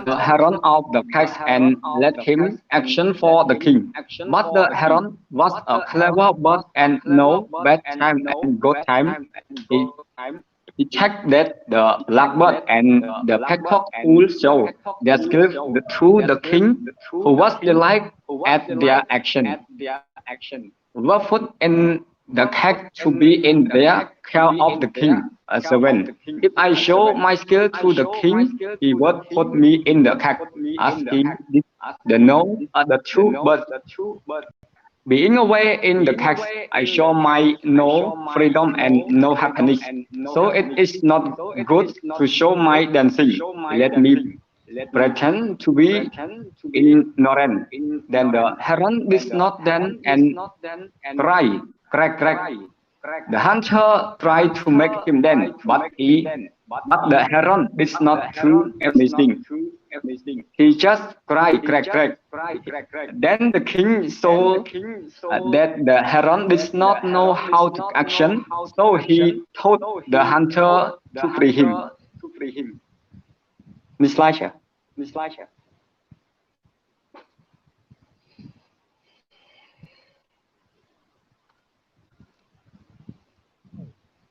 the heron off the cage and let him action for the king. But the heron was a clever bird and know bad time and good time. He checked that the blackbird and the peacock would show their skills to the king, who was delighted at their action. Were put in the cage to be in their care of the king. 7. If I show my skill to the king, he would put me in the cage, as he did the two birds. Being away in the cage, I show my no freedom and no happiness. So it is not good to show my dancing. Let me pretend to be ignorant. Then the heron did not dance and cry, crack, crack. The hunter tried to make him dance, but the heron did not do anything. He just cried, crack, crack. Then the king saw that the heron did not know how to action, so he told the hunter to free him. Miss Lisha.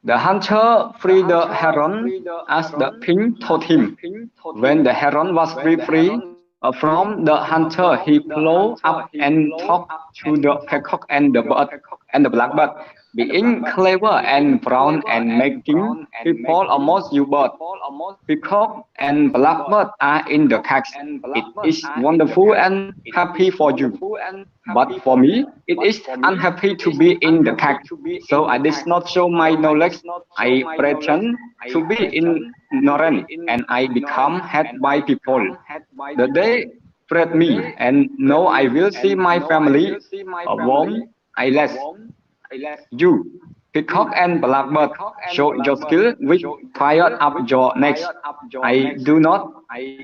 The hunter freed the heron as the king told him. When the heron was free from the hunter, he flew up and talked to the peacock and the bird and the blackbird, being clever and proud and making people almost you bird. Peacock and blackbird are in the cage. It is wonderful and happy for you. But for me, it is unhappy to be in the cage. So I did not show my knowledge. I pretend to be ignorant and I become hated by people. They fret me and now I will see my family warm. I less. You, peacock and blackbird, show your skill with fire up your necks. I do not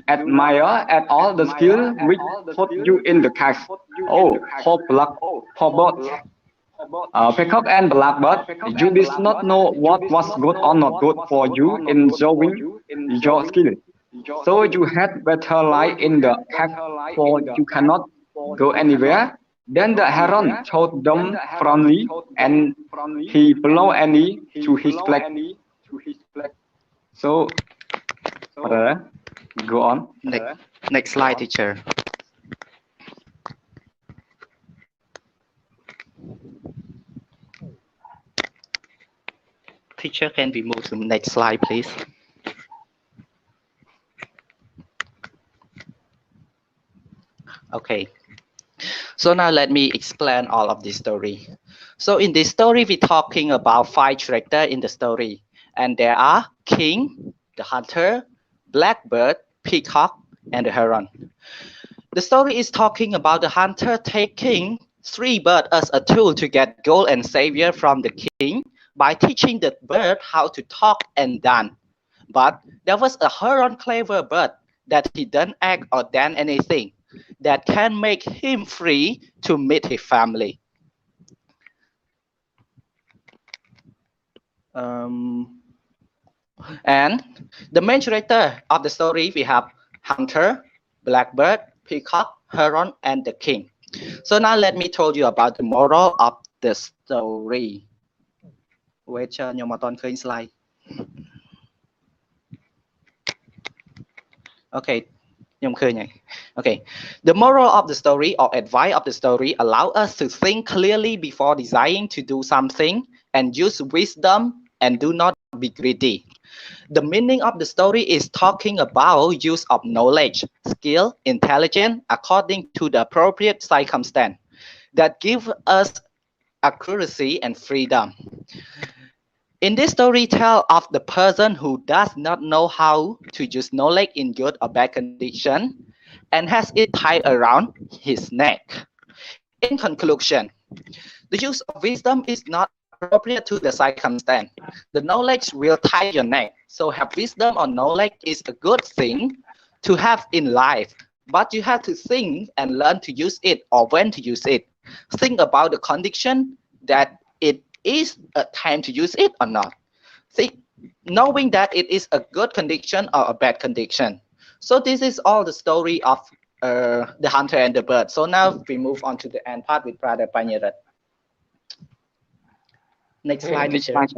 admire at all the skill which put you in the cage. Oh, poor bird. Peacock and blackbird, you did not know what was good or not good for you in showing your skill. So you had better lie in the cage, for you cannot go anywhere. Then the heron told them friendly, and he blew Annie to his flag. So, go on. Next slide, teacher. Teacher, can we move to the next slide, please? Okay. So now let me explain all of this story. So in this story, we're talking about 5 characters in the story. And there are king, the hunter, blackbird, peacock, and the heron. The story is talking about the hunter taking 3 birds as a tool to get gold and savior from the king by teaching the bird how to talk and dance. But there was a heron clever bird that he didn't act or dance anything that can make him free to meet his family. And the main character of the story, we have hunter, blackbird, peacock, heron, and the king. So now let me tell you about the moral of the story. Wait cho nhiều mà toàn khơi slide. Okay. Okay, the moral of the story or advice of the story allow us to think clearly before deciding to do something and use wisdom and do not be greedy. The meaning of the story is talking about use of knowledge, skill, intelligence according to the appropriate circumstance that give us accuracy and freedom. In this story, tell of the person who does not know how to use knowledge in good or bad condition and has it tied around his neck. In conclusion, the use of wisdom is not appropriate to the circumstance. The knowledge will tie your neck. So have wisdom or knowledge is a good thing to have in life, but you have to think and learn to use it or when to use it. Think about the condition that it is a time to use it or not. See, knowing that it is a good condition or a bad condition. So this is all the story of the hunter and the bird. So now we move on to the end part with Brother Panyarat. Next slide, Next teacher. slide.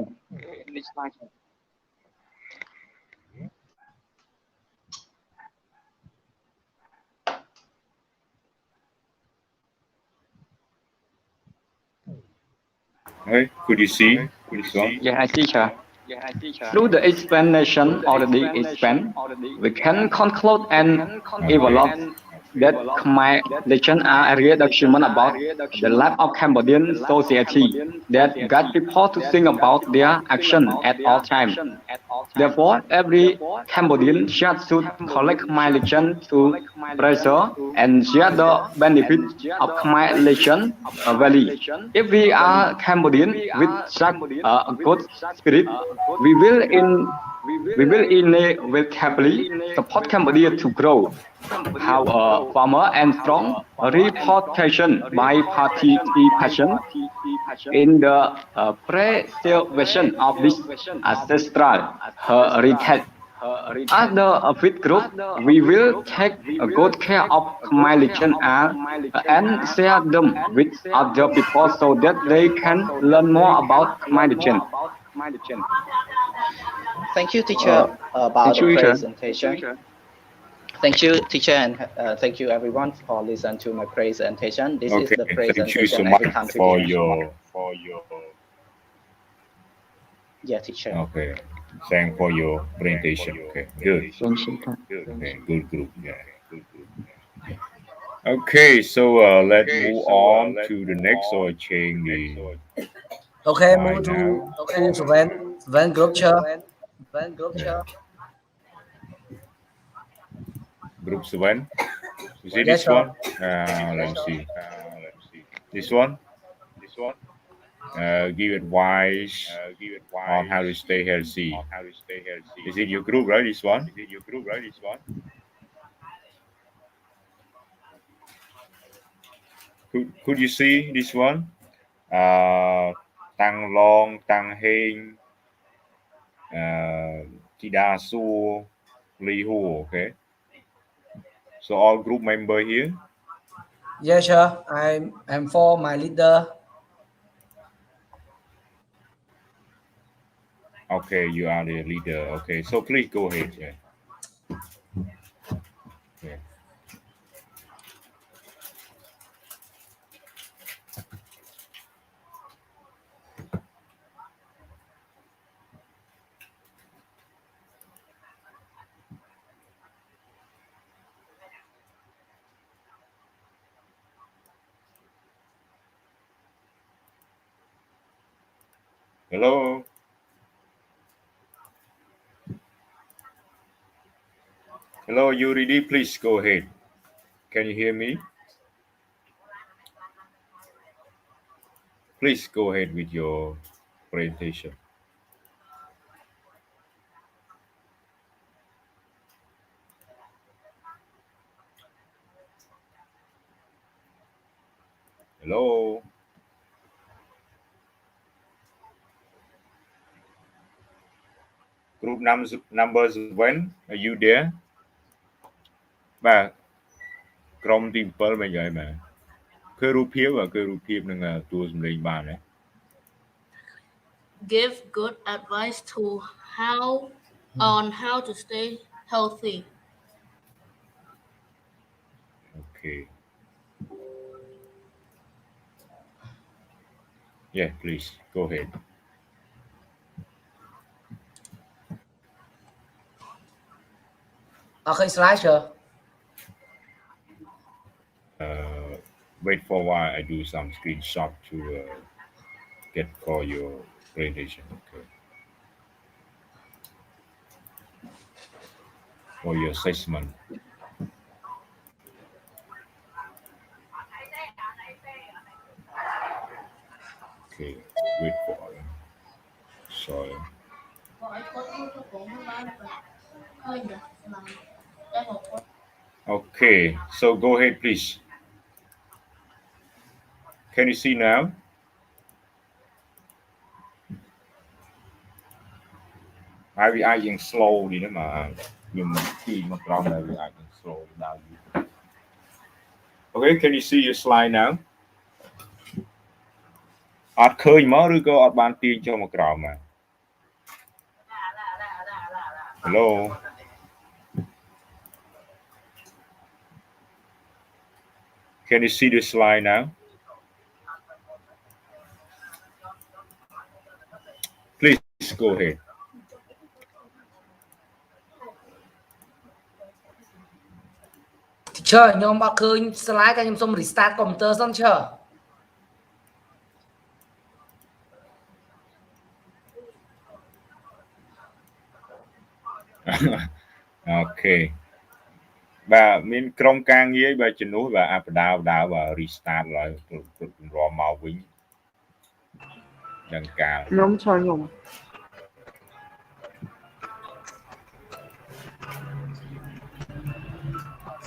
Okay, could you see this one? Yeah, teacher. Through the explanation already explained, we can conclude and evaluate that Khmer legends are a real document about the life of Cambodian society that got people to think about their action at all times. Therefore, every Cambodian should collect Khmer legend to preserve and share the benefit of Khmer legend value. If we are Cambodian with such a good spirit, we will inevitably support Cambodia to grow. How a farmer and strong reputation by participation in the preservation of this ancestral heritage. As the fifth group, we will take good care of Khmer legend and share them with other people so that they can learn more about Khmer legend. Thank you, teacher, about Thank the you, teacher. presentation. Thank you, teacher, and thank you everyone for listening to my presentation. This is Okay, the thank you so presentation much every time to for be. your Yeah, teacher. okay. Thank for your presentation. Okay, good. Thank you. Okay, good group. Yeah. Okay, so let's move on to the next or change the Okay, slide move now. to Sven group chair. Yeah. Group 7. You see Yes, this sir. one? Let me see. This one. Give advice on how to stay healthy. Is it your group, right? This one. Could you see this one? Tăng Long, Tăng Heng, Tida Su, Li Hu. Okay. So all group member here. Yes, sir. I'm for my leader. Okay, you are the leader. Okay, so please go ahead. Yeah. Yeah. Hello. Hello, you ready? Please go ahead. Can you hear me? Please go ahead with your presentation. Hello. Group numbers when are you there? បាទក្រុមទី7មិនយ៉ាងម៉េចឃើញរូបភាពនឹងតួសម្លេងបានណា Give good advice to how to stay healthy. Okay. Yeah, please go ahead. Okay, slide, sir. Wait for a while. I do some screenshot to get for your presentation. Okay. For your assessment. Okay. Wait for it. Sorry. Okay. So go ahead, please. Can you see now? Ai vì ai dừng slow đi nữa mà nhưng mà khi mà trong này vì ai dừng slow đào gì. Okay, can you see your slide now? អត់ឃើញមកឬក៏អត់បានទាញចូលមកក្រោមមក Hello. Can you see the slide now? Please go ahead. Teacher ខ្ញុំអត់ឃើញ slide តែខ្ញុំសុំ restart computer សិន teacher. Okay. បាទមានក្រុមការងារបាទជំនួសបាទអាបដាបាទ restart ឡើយទៅរមមកវិញដល់កាល ខ្ញុំឆ្លើយខ្ញុំ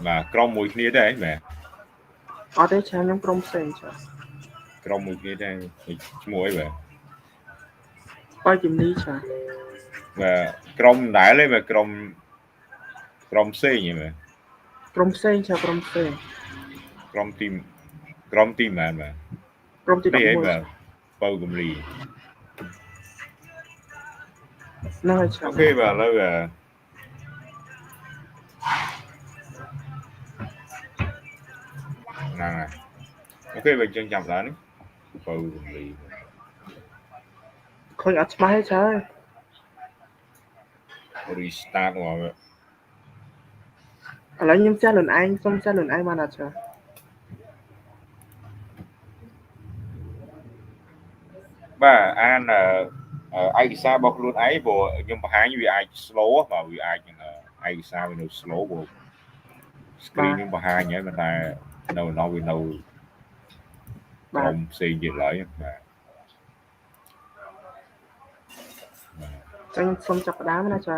បាទក្រុមមួយគ្នាដែរបាទ អត់ទេឆាខ្ញុំក្រុមផ្សេងចា ក្រុមមួយគ្នាដែរឈ្មោះអីបាទ បើជំនីចា បាទក្រុមដែរទេបាទក្រុមផ្សេងហ៎បាទ ក្រុមផ្សេងចាក្រុមផ្សេង ក្រុមទីមែនបាទ ក្រុមទី នេះអី 11 បាទបើកំលី ហ្នឹងហើយចា អូខេបាទឥឡូវហ្នឹងហើយអូខេបាទយើងចាំដល់នេះបើកំលី ឃើញអត់ច្បាស់ទេចា restart មក ឥឡូវខ្ញុំចាស់លឿនឯងសុំចាស់លឿនឯងបានអត់ចា បាទអានឯកសាររបស់ខ្លួនឯងព្រោះខ្ញុំបង្ហាញវាអាច slow បាទវាអាចឯកសារវានៅ slow ព្រោះ screen ខ្ញុំបង្ហាញហើយប៉ុន្តែនៅវានៅក្រុមផ្សេងទៀតឡើយបាទ ចឹងសុំចាប់ផ្ដើមណាចា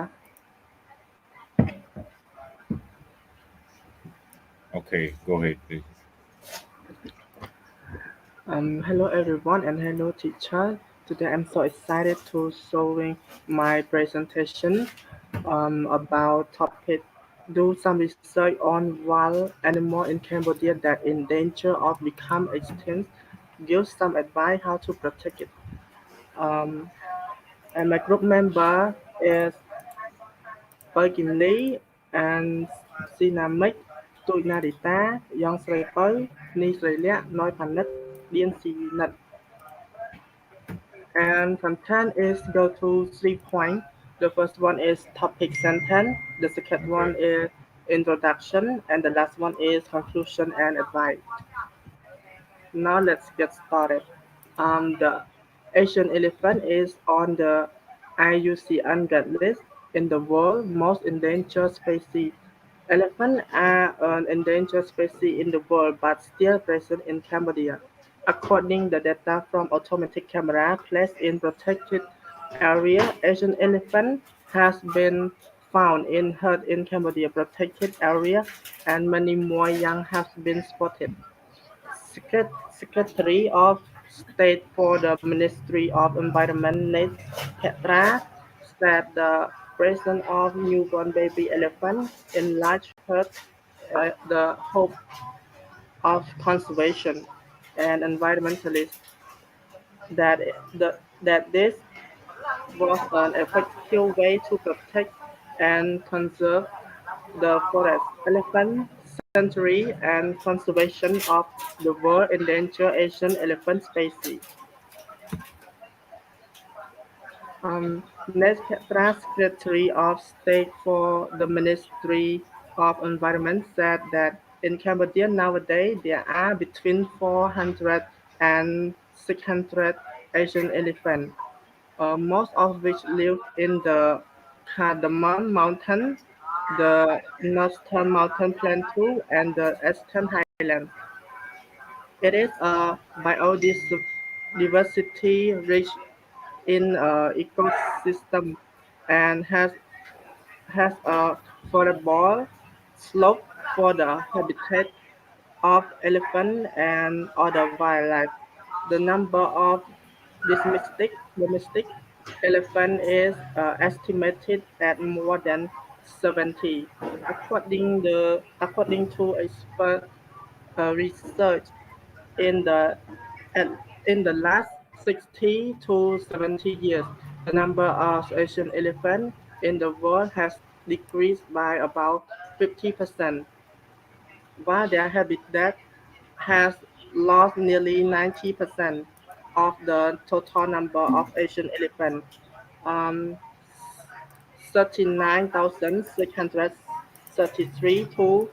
Okay, go ahead please. Hello everyone and hello teacher. Today I'm so excited to showing my presentation about topic do some research on wild animal in Cambodia that in danger of become extinct. Give some advice how to protect it. And my group member is Kim Lee and Sinamic, Tụi Narita, Young Sray Pau, Ni Sray Liak, Noi Panet, Dien Si Nat. And content is go to 3 points. The first one is topic sentence, the second one is introduction, and the last one is conclusion and advice. Now let's get started. The Asian elephant is on the IUCN Red list in the world most endangered species. Elephants are an endangered species in the world but still present in Cambodia. According to the data from automatic camera placed in protected area, Asian elephant has been found in herd in Cambodia protected area and many more young have been spotted. Secretary of State for the Ministry of Environment Nate Petra said the presence of newborn baby elephant in large herds the hope of conservation and environmentalists that this was an effective way to protect and conserve the forest, elephant sanctuary, and conservation of the world endangered Asian elephant species. Next, Petra, Secretary of State for the Ministry of Environment, said that in Cambodia nowadays there are between 400 and 600 Asian elephants, most of which live in the Cardamom Mountain, the Northern Mountain Plateau, and the Eastern Highlands. It is a biodiversity rich in ecosystem and has a favorable slope for the habitat of elephant and other wildlife. The number of domestic elephant is estimated at more than 70. According to expert research in the at- in the last 60 to 70 years, the number of Asian elephants in the world has decreased by about 50%, while their habitat has lost nearly 90% of the total number of Asian elephants. Um, 39,633 to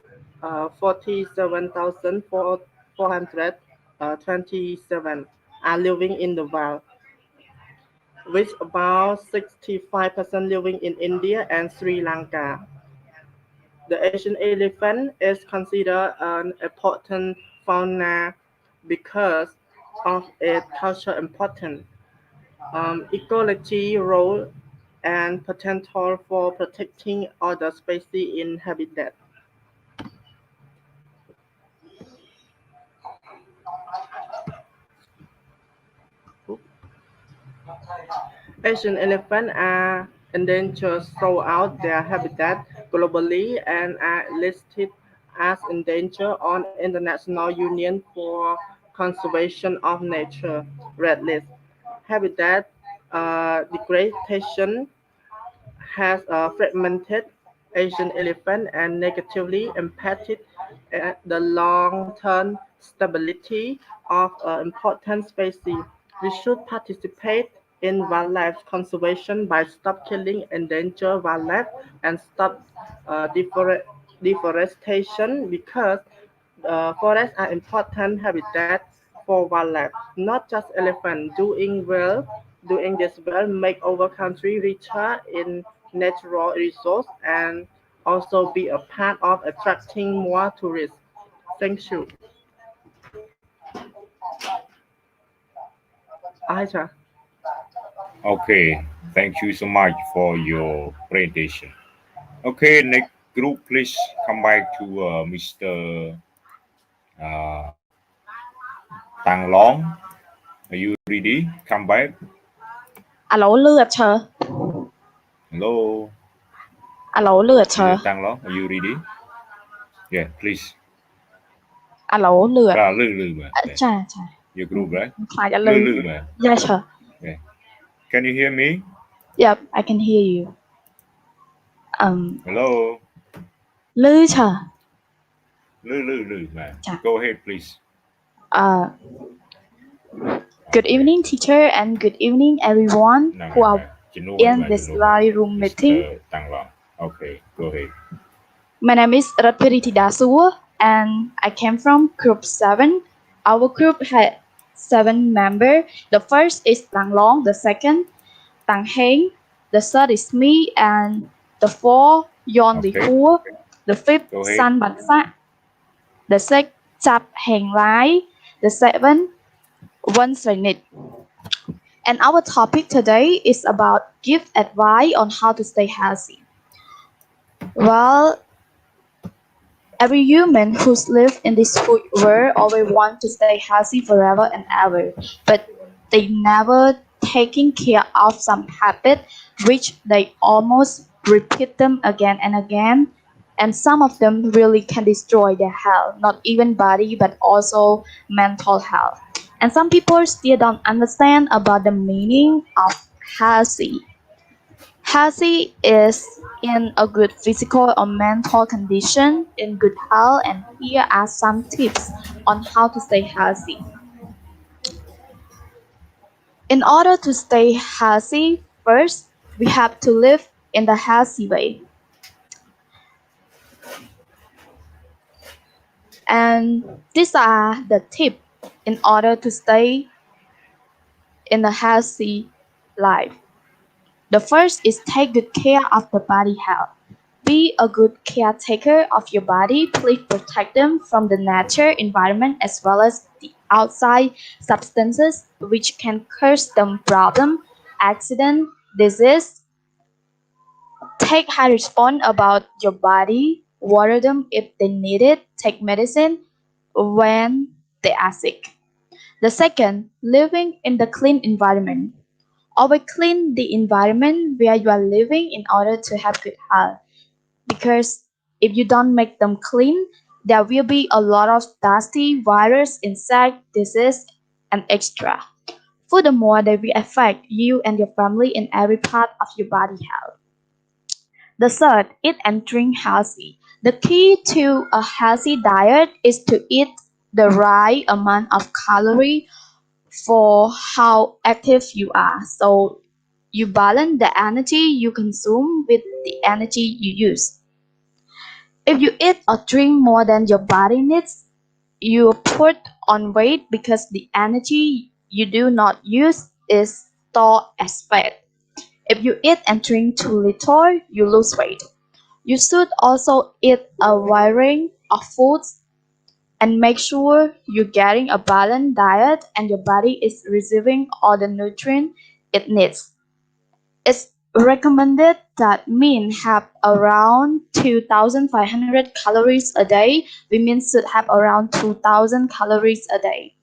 47,427 are living in the wild, with about 65% living in India and Sri Lanka. The Asian elephant is considered an important fauna because of its cultural importance, ecology role, and potential for protecting other species in habitat. Asian elephants are endangered throughout their habitat globally and are listed as endangered on International Union for Conservation of Nature Red List. Habitat degradation has fragmented Asian elephant and negatively impacted the long-term stability of important species. We should participate in wildlife conservation by stop killing endangered wildlife and stop deforestation because forests are important habitat for wildlife, not just elephants. Doing this will make our country richer in natural resources and also be a part of attracting more tourists. Thank you. Aisha. Okay, thank you so much for your presentation. Okay, next group, please come back to Mr. Uh, Tang Long. Are you ready? Come back. អាឡូលឿតឈើ Hello, អាឡូលឿតឈើ Mr. Tang Long. Are you ready? Yeah, please. អាឡូលឿត Lư, man. ចាចា Your group, right? ខ្លាចអាលឺ Lư, man. យ៉ាឈើ Yeah. Can you hear me? Yep I can hear you Hello, លឺឈើ Lư, man. Yeah. Go ahead, please. Good evening teacher and good evening everyone No, who are in this live room meeting. Mr. Tang Long. Okay, go ahead. My name is Ratpiriti Dasua and I came from group 7. Our group had 7 members. The first is Tang Long, the second Tang Heng, the third is me, and the fourth Yon Li Okay. Hua, the fifth Go ahead. San Ban Sa, the sixth Chap Heng Lai, the seventh Wan Sranit. And our topic today is about give advice on how to stay healthy. Well, every human who's lived in this food world always want to stay healthy forever and ever, but they never taking care of some habit which they almost repeat them again and again, and some of them really can destroy their health, not even body but also mental health. And some people still don't understand about the meaning of healthy. Healthy is in a good physical or mental condition, in good health, and here are some tips on how to stay healthy. In order to stay healthy, first we have to live in the healthy way. And these are the tips in order to stay in a healthy life. The first is take good care of the body health. Be a good caretaker of your body. Please protect them from the nature environment as well as the outside substances which can cause them problem, accident, disease. Take high response about your body. Water them if they need it. Take medicine when they are sick. The second, living in the clean environment. Always clean the environment where you are living in order to have good health. Because if you don't make them clean, there will be a lot of dusty, virus, insect, disease, and extra. Furthermore, they will affect you and your family in every part of your body health. The third, eat and drink healthy. The key to a healthy diet is to eat the right amount of calorie for how active you are. So you balance the energy you consume with the energy you use. If you eat or drink more than your body needs, you put on weight because the energy you do not use is stored as fat. If you eat and drink too little, you lose weight. You should also eat a variety of foods and make sure you're getting a balanced diet and your body is receiving all the nutrients it needs. It's recommended that men have around 2,500 calories a day. Women should have around 2,000 calories a day.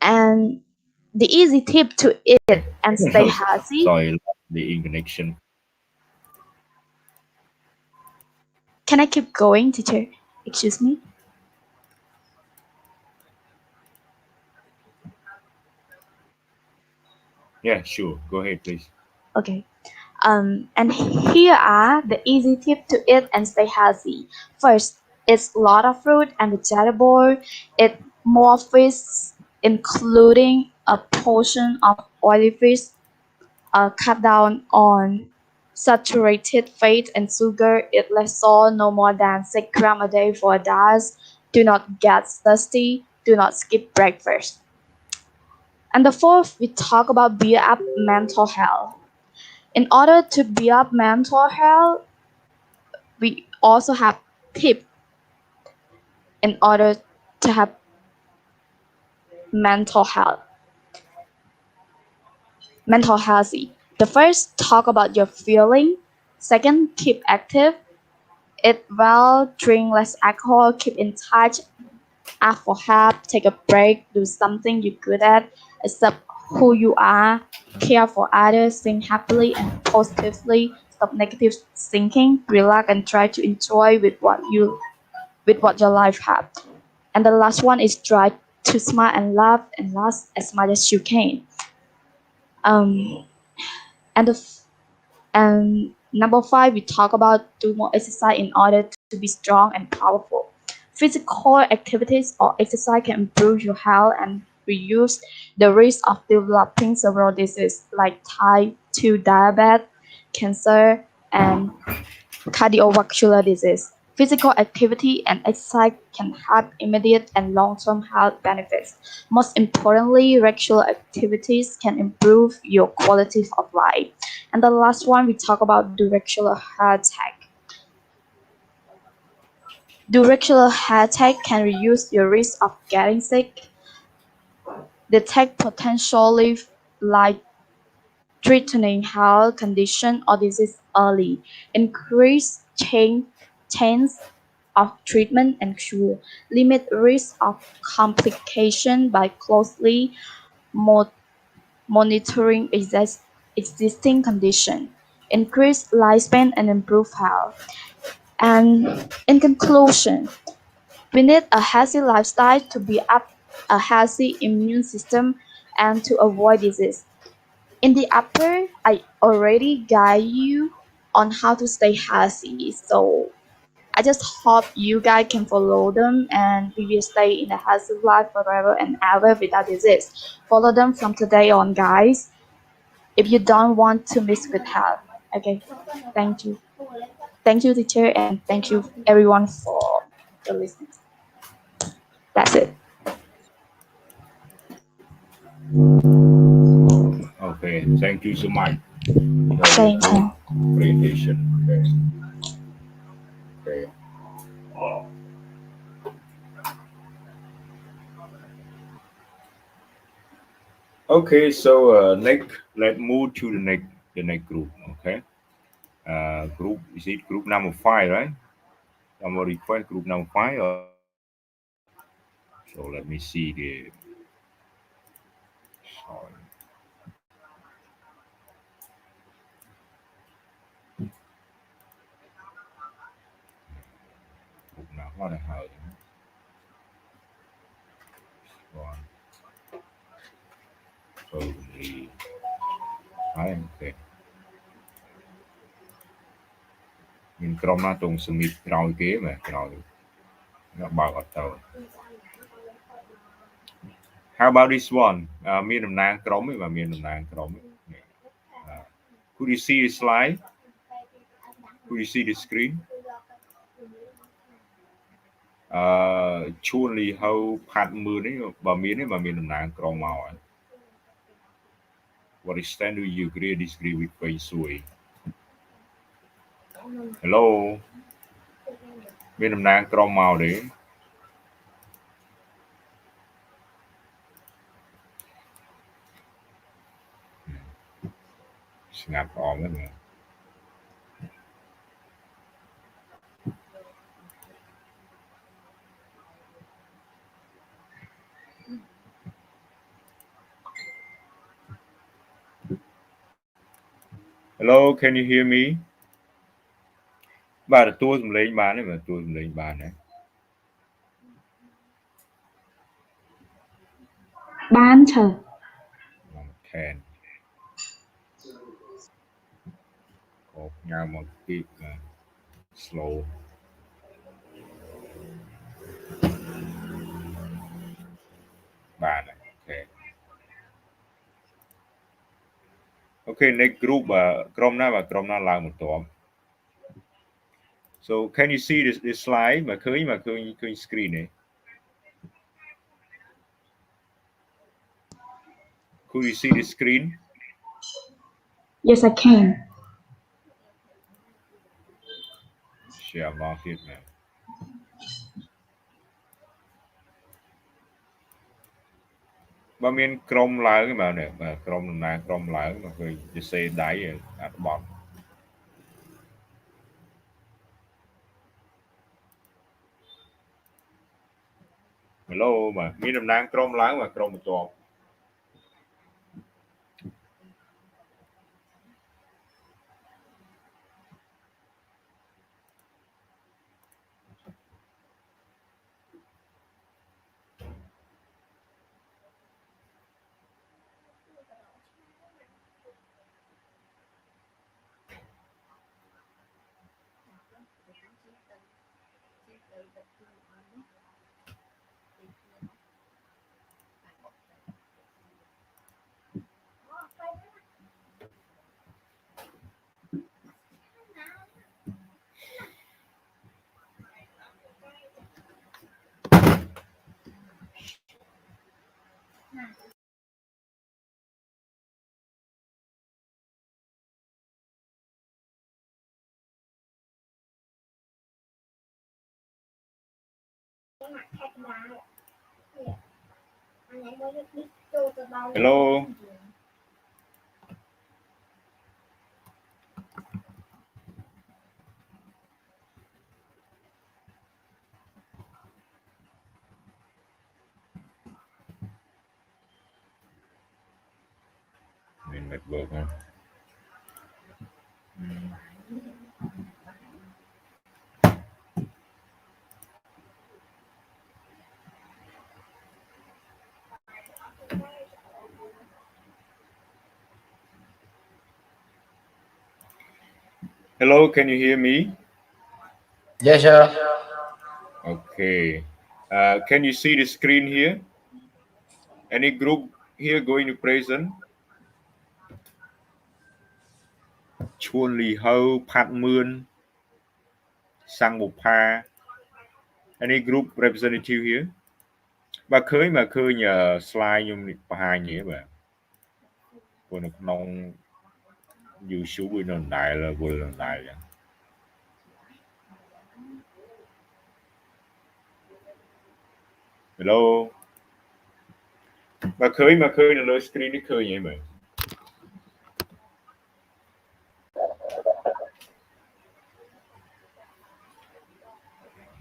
And the easy tip to eat and stay healthy. Sorry, the connection. Can I keep going, teacher? Excuse me. Yeah, sure. Go ahead, please. Okay. And here are the easy tips to eat and stay healthy. First, eat a lot of fruit and vegetable. Eat more fish, including a portion of oily fish. Cut down on saturated fat and sugar. Eat less salt, no more than 6 grams a day for adults. Do not get thirsty. Do not skip breakfast. And the fourth, we talk about build up mental health. In order to build up mental health, we also have tips in order to have mental health. Mental healthy. The first, talk about your feeling. Second, keep active. Eat well, drink less alcohol, keep in touch, ask for help, take a break, do something you're good at, accept who you are, care for others, think happily and positively, stop negative thinking, relax and try to enjoy with what your life has. And the last one is try to smile and laugh and laugh as much as you can. Um, and the And number five, we talk about do more exercise in order to be strong and powerful. Physical activities or exercise can improve your health and reduce the risk of developing several diseases like type 2 diabetes, cancer, and cardiovascular disease. Physical activity and exercise can have immediate and long-term health benefits. Most importantly, regular activities can improve your quality of life. And the last one, we talk about do regular heart attack. Do regular heart attack can reduce your risk of getting sick, detect potentially life-threatening health condition or disease early, increase chance of treatment and cure, limit risk of complication by closely mo- monitoring existing condition, increase lifespan and improve health. And in conclusion, we need a healthy lifestyle to build up a healthy immune system and to avoid disease. In the upper, I already guide you on how to stay healthy. So I just hope you guys can follow them and we will stay in a healthy life forever and ever without disease. Follow them from today on, guys, if you don't want to miss with health. Okay, thank you. Thank you, teacher, and thank you, everyone, for the listening. That's it. Okay, thank you so much for your Thank great you. presentation. Okay. Okay. So next, let's move to the next group. Okay. Group is it group number five, right? Someone request group number five. So let me see the. Sorry. What the hell? One, totally. I am okay. មានក្រុមណាទងសមីតក្រោយគេមែនក្រោយបើកអត់ទៅ How about this one មានតំណាងក្រុមទេបាទមានតំណាងក្រុមទេ Could you see the slide Could you see the screen ជួនលីហៅផាត់មើលនេះបើមានតំណាងក្រុមមកហើយ What extent do you agree or disagree with Feng Shui Hello មានតំណាងក្រុមមកទេ ស្ងាត់អមហ្នឹង Hello can you hear me បាទទទួលសំឡេងបានទេបាទទទួលសំឡេងបានទេ បានឈើ 10 អូញ៉ាំមកពីបាទ slow បាទអូខេ next group ក្រុមណាបាទក្រុមណាឡើងបន្ទាប់ So can you see this slide មកឃើញ screen ទេ Could you see the screen Yes I can share មកទៀតណាបើមានក្រុមឡើងទេបាទក្រុមតំណាងក្រុមឡើងមកឃើញជាសេដៃអត់បត់ Hello បាទមានតំណាងក្រុមឡើងបាទក្រុមបន្ទាប់ Hello មាន network ណា Hello can you hear me Yes sir Okay can you see the screen here any group here going to present ឈួនលីហៅផាត់មឿនសាំងបុផា any group representative here បាទឃើញ slide ខ្ញុំបង្ហាញនេះបាទព្រោះនៅក្នុង YouTube វានៅដដែលវល់ដដែលចឹង Hello បាទឃើញនៅលើ screen នេះឃើញអីមើល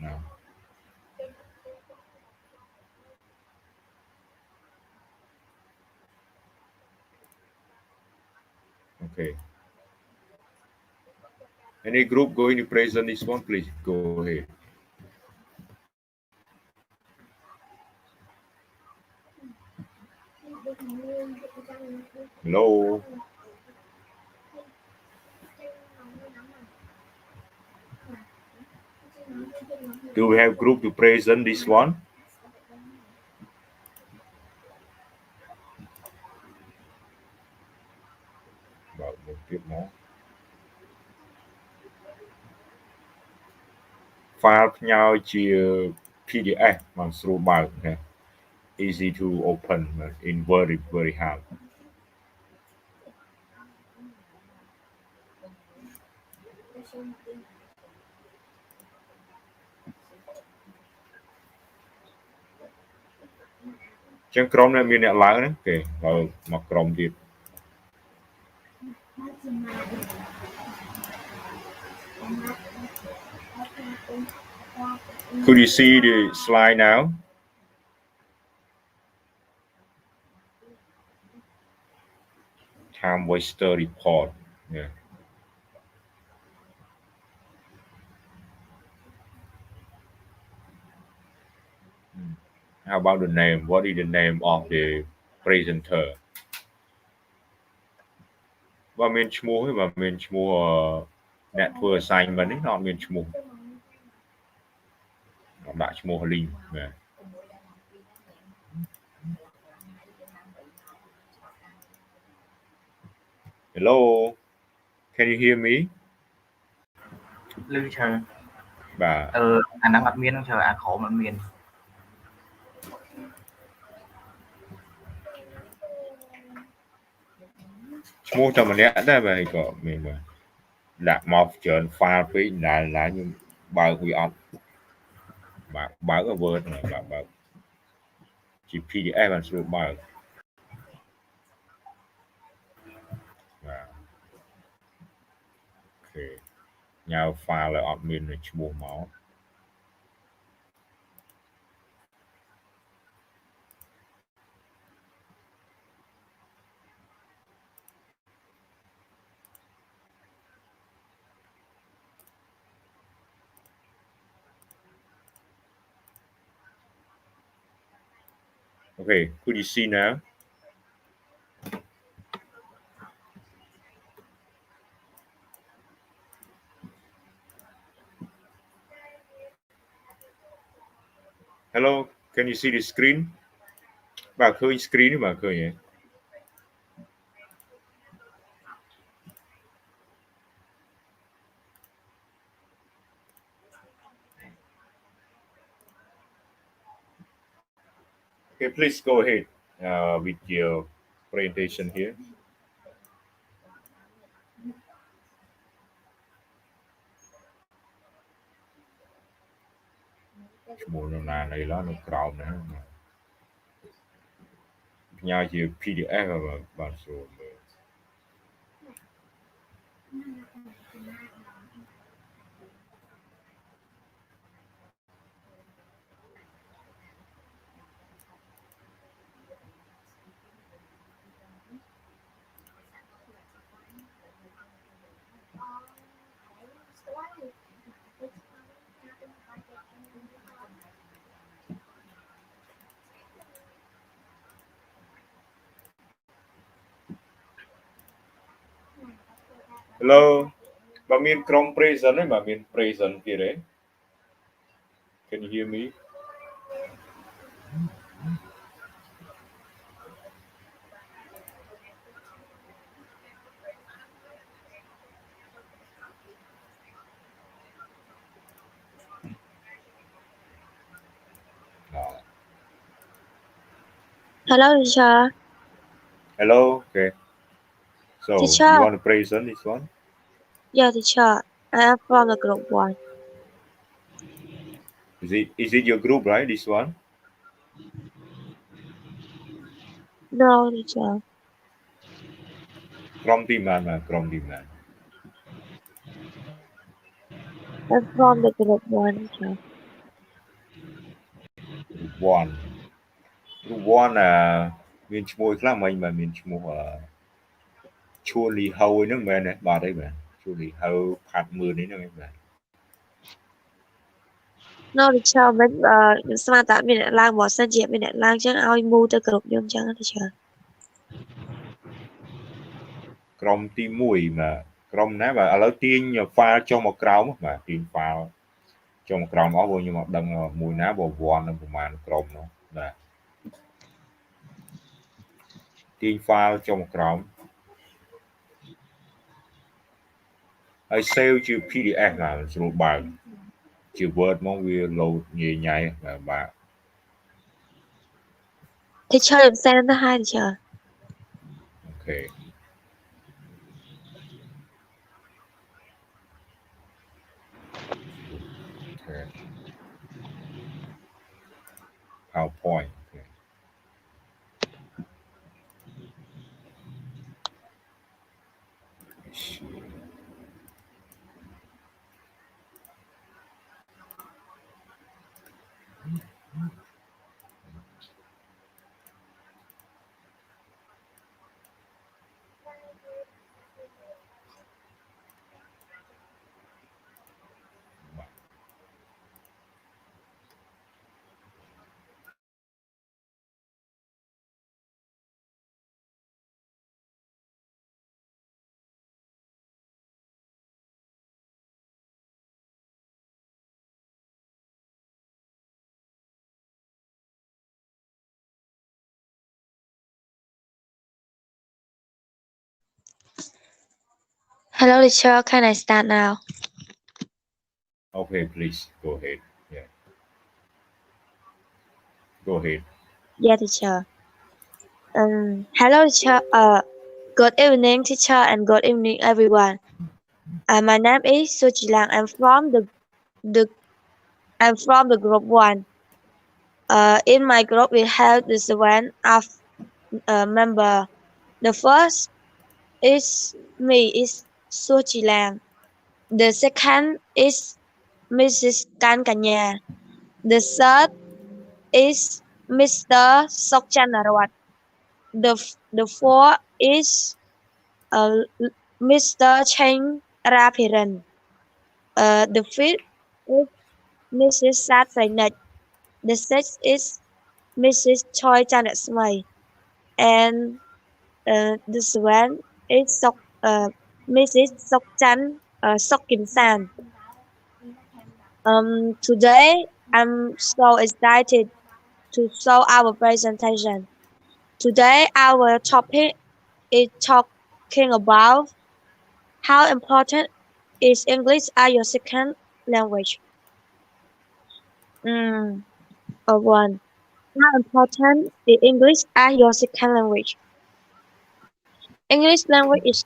No. Okay. Any group going to present this one, please go ahead. Hello. Do we have group to present this one? About một tiếp nữa. File ផ្ញើជា PDF មកស្រួលបើកណា easy to open in very hard ចឹងក្រុមនេះមានអ្នកឡើងហ្នឹងគេបើមកក្រុមទៀត Could you see the slide now? Time waster report. Yeah. How about the name? What is the name of the presenter? បើមានឈ្មោះទេបើមានឈ្មោះអ្នកធ្វើ assignment នេះអត់មានឈ្មោះដាក់ឈ្មោះ link ណា Hello, can you hear me? លឺច្រើន បាទ អាហ្នឹងអត់មានហ្នឹងច្រើនអាក្រមអត់មាន ឈ្មោះតែម្នាក់ដែរបាទក៏មានបាទដាក់មកច្រើន file ពេកណាខ្ញុំបើកវាអត់បើក Word បើកជា PDF បានស្រួលបើកបាទអូខេញ៉ៅ file ឲ្យអត់មានឈ្មោះមក Okay, could you see now? Hello, can you see the screen? បាទឃើញ screen ទេបាទឃើញទេ Okay, please go ahead with your presentation here. Một là này nóក្រោមណាផ្ញើជា PDF បាទស្រួលមើល Hello បើមានក្រុម present ទេបើមាន present ទៀតទេ Can you hear me? Hello, teacher. Hello, okay. So Teacher. you want to present this one? Yeah, teacher. I am from the group 1. Is it your group, right? This one? No, teacher. ក្រុមទីម៉ានបាទក្រុមទីម៉ាន I'm from the group 1, teacher. One មានឈ្មោះខ្លះមិនមានឈ្មោះឈួលីហៅហ្នឹងមែនទេបាទអីបាទឈួលីហៅផាត់មើលនេះហ្នឹងឯងបាទ No, teacher. មិនស្មានតែមានអ្នកឡើងមកសិនជាមានអ្នកឡើងចឹងឲ្យមូទៅក្រុមខ្ញុំចឹង teacher. ក្រុមទី1បាទក្រុមណាបាទឥឡូវទាញ file ចុះមកក្រោមបាទទាញ file ចុះមកក្រោមអស់ព្រោះខ្ញុំអត់ដឹងមួយណាបើវ័ននឹងប្រហែលក្រុមនោះបាទទាញ file ចុះមកក្រោមហើយ save ជា PDF បាទស្រួលបើកជា Word មកវា load ងាយញ៉ៃបាទ Teacher em send nó hai teacher. អូខេ Okay. PowerPoint. Okay. Let's see. Hello teacher, can I start now? Okay, please go ahead. Yeah. Go ahead. Yeah, teacher. Hello teacher. Good evening, teacher, and good evening, everyone. My name is Suchilang. The I'm from the group one. In my group, we have the seven of member. The first is me, is Suchilang. The second is Mrs. Kankanya. The third is Mr. Sokchanarwat. The fourth is Mr. Cheng Rapiran. The fifth is Mrs. Sat Sainet. The sixth is Mrs. Choi Janet Smay. And the seventh is Mrs. Sokchan Sok Kim San. Today I'm so excited to show our presentation. Today our topic is talking about how important is English as your second language. Mm, 1. How important is English as your second language? English language is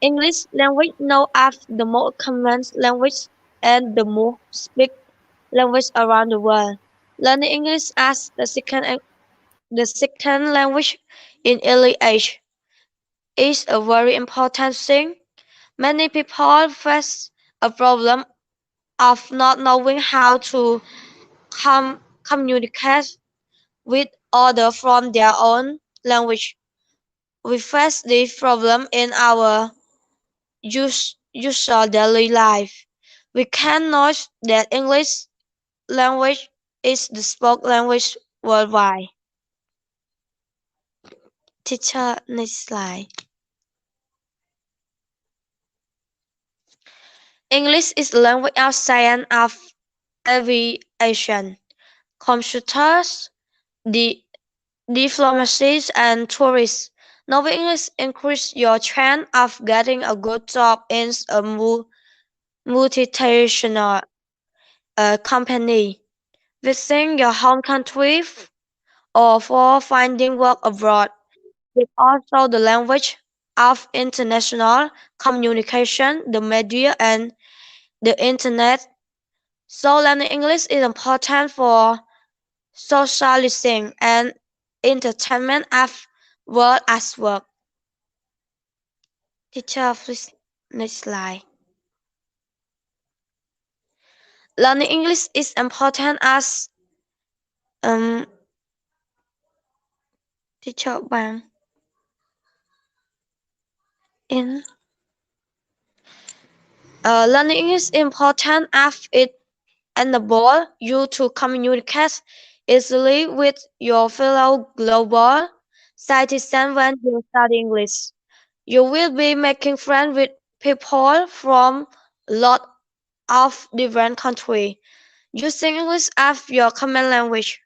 English language known as the most common language and the most speak language around the world. Learning English as the second language in early age is a very important thing. Many people face a problem of not knowing how to communicate with others from their own language. We face this problem in our usual daily life. We can note that English language is the spoken language worldwide. Teacher, next slide. English is the language of science, of aviation, computers, the diplomacy, and tourists. Knowing English increases your chance of getting a good job in a multinational company within your home country or for finding work abroad. It's also the language of international communication, the media, and the internet. So learning English is important for socializing and entertainment as well as work. Teacher, please next slide. Learning English is important as teacher bạn in learning English is important as it enables you to communicate easily with your fellow global citizens when you study English. You will be making friends with people from a lot of different countries. Using English as your common language.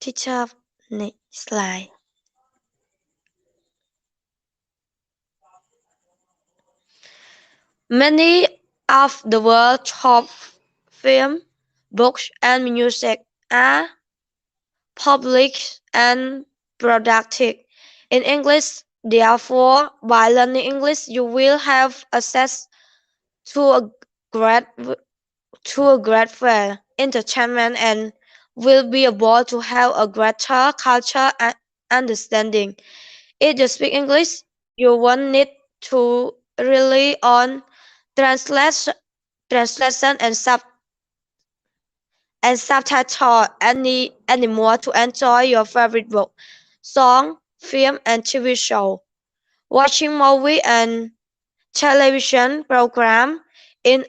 Teacher, next slide. Many of the world's top film, books, and music are published and produced in English. Therefore, by learning English, you will have access to a great entertainment and will be able to have a greater culture and understanding. If you speak English, you won't need to rely on translation and subtitle anymore to enjoy your favorite book, song, film, and TV show. Watching movie and television program in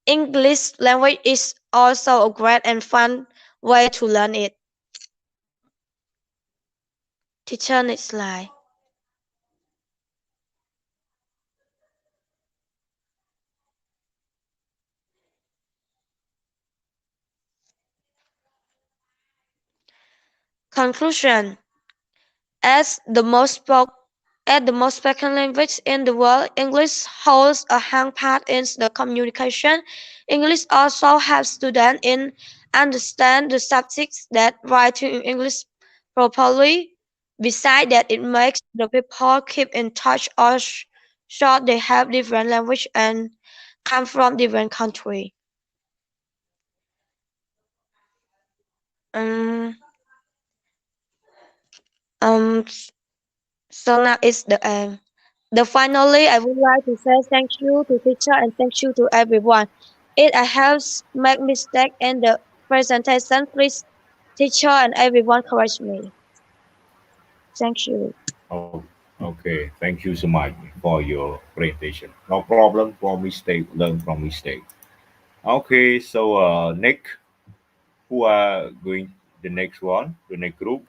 English language is also a great and fun way to learn it. Teacher, next slide. Conclusion. As the most spoken language in the world, English holds a high part in the communication. English also helps students in understand the subjects that writing in English properly. Besides that, it makes the people keep in touch or show they have different language and come from different countries. Um, um, so now is the end. Finally, I would like to say thank you to teacher and thank you to everyone. If I have made mistake in the presentation, please teacher and everyone correct me. Thank you. Oh, okay. Thank you so much for your presentation. No problem for mistake. Learn from mistake. Okay. So Nick, who are going the next one? The next group.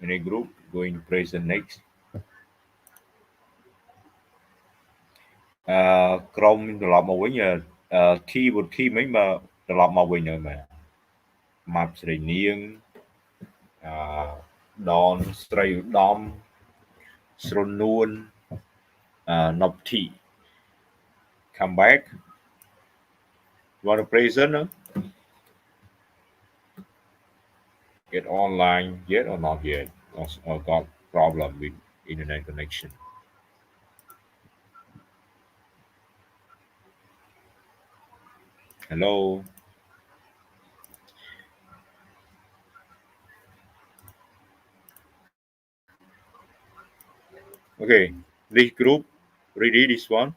The next group going to present next. ក្រុមត្រឡប់មកវិញkeyword key មិញមកត្រឡប់មកវិញហើយមែនម៉ាប់ស្រីនាងដនស្រីឧត្តមស្រនួនNopti come back you want to present get online yet or not yet or got problem with internet connection hello okay this group ready this one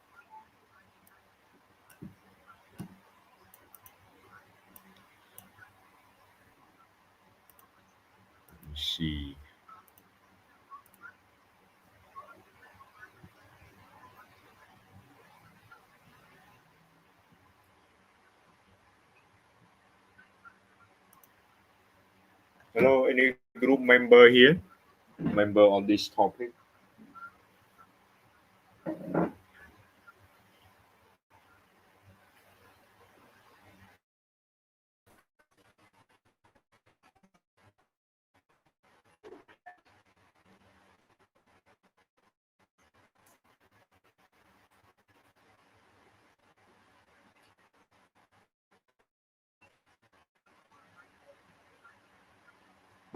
let's see hello any group member here member on this topic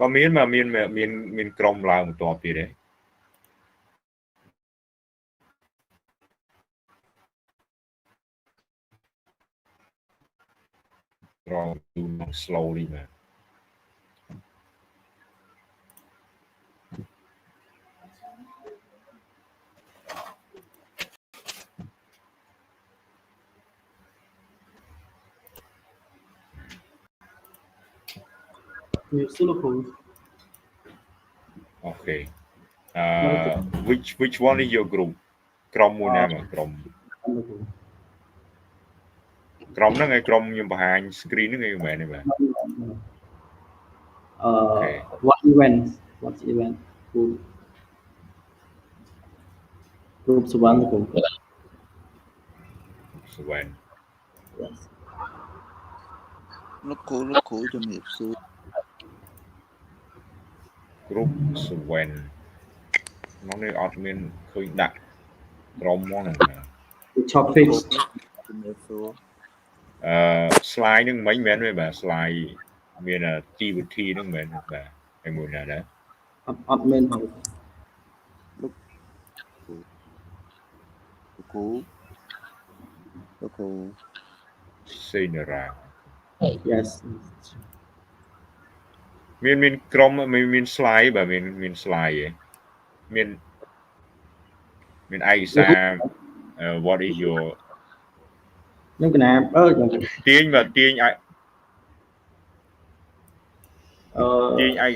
có miênក្រុមឡើងបន្ទាប់ទៀតទេរង slowly មែន okay which one is your group ក្រុមមួយណាមកក្រុមហ្នឹងឯងក្រុមខ្ញុំបង្ហាញ screen ហ្នឹងឯងមែនទេបាទ Okay. What event? What event? Group one group. So when Yes. លោកគ្រូជំរាបសួរ group so when នោះនេះអត់មានឃើញដាក់ក្រុមមកហ្នឹង The topics ជំរាបសួរ slide ហ្នឹងមិនមែនទេបាទ slide មានទីវិធីហ្នឹងមែនទេបាទហើយមួយណាដែរ អត់មែនផង លោកគ្រូ សេនារា Yes មានក្រុមមាន slide បាទមាន slide ឯងមានឯកសារ what is your ខ្ញុំកណាខ្ញុំ ទាញបាទទាញឯ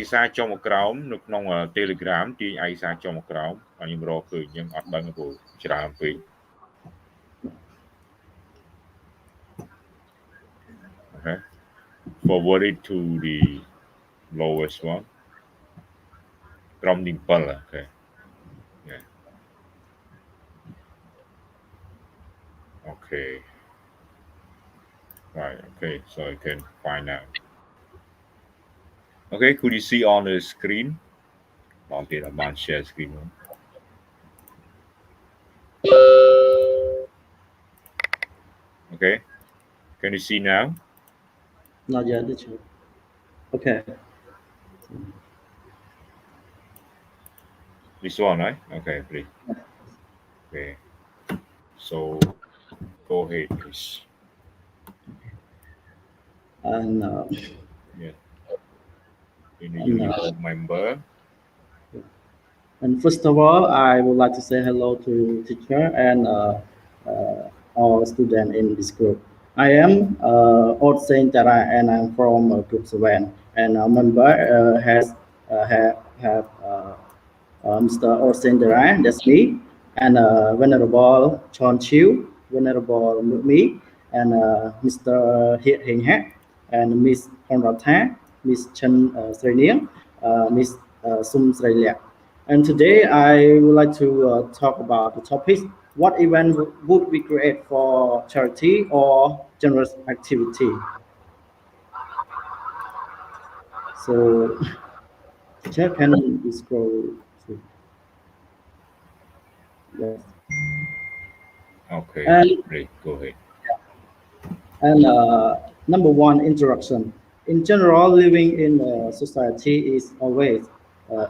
កសារចុះមកក្រោមនៅក្នុង Telegram ទាញឯកសារចុះមកក្រោមហើយខ្ញុំរកឃើញអញ្ចឹងអត់ដឹងព្រោះច្រើនពេក Okay. Forward it to the lowest one. From the impel, okay. Yeah. Okay. Right, okay, so I can find out. Okay, could you see on the screen? I'll get a bunch share screen. Okay. Can you see now? Not yet, teacher. Okay. This one, right? Okay, please. Okay. So go ahead, please. And yeah. In the uniform member. And first of all, I would like to say hello to teacher and all students in this group. I am Old Saint Tara and I'm from Group 7. And our member have Mr. Old Saint Tara, that's me, and Venerable Chon Chiu, Venerable me, and Mr. Hiet Heng Hek, and Miss Honrata, Miss Chen Sreniang, Miss Sum Sreliak. And today I would like to talk about the topic, what event would we create for charity or generous activity? So, teacher, can you scroll to? Yes. Okay, great, go ahead. And number one, introduction. In general, living in a society is always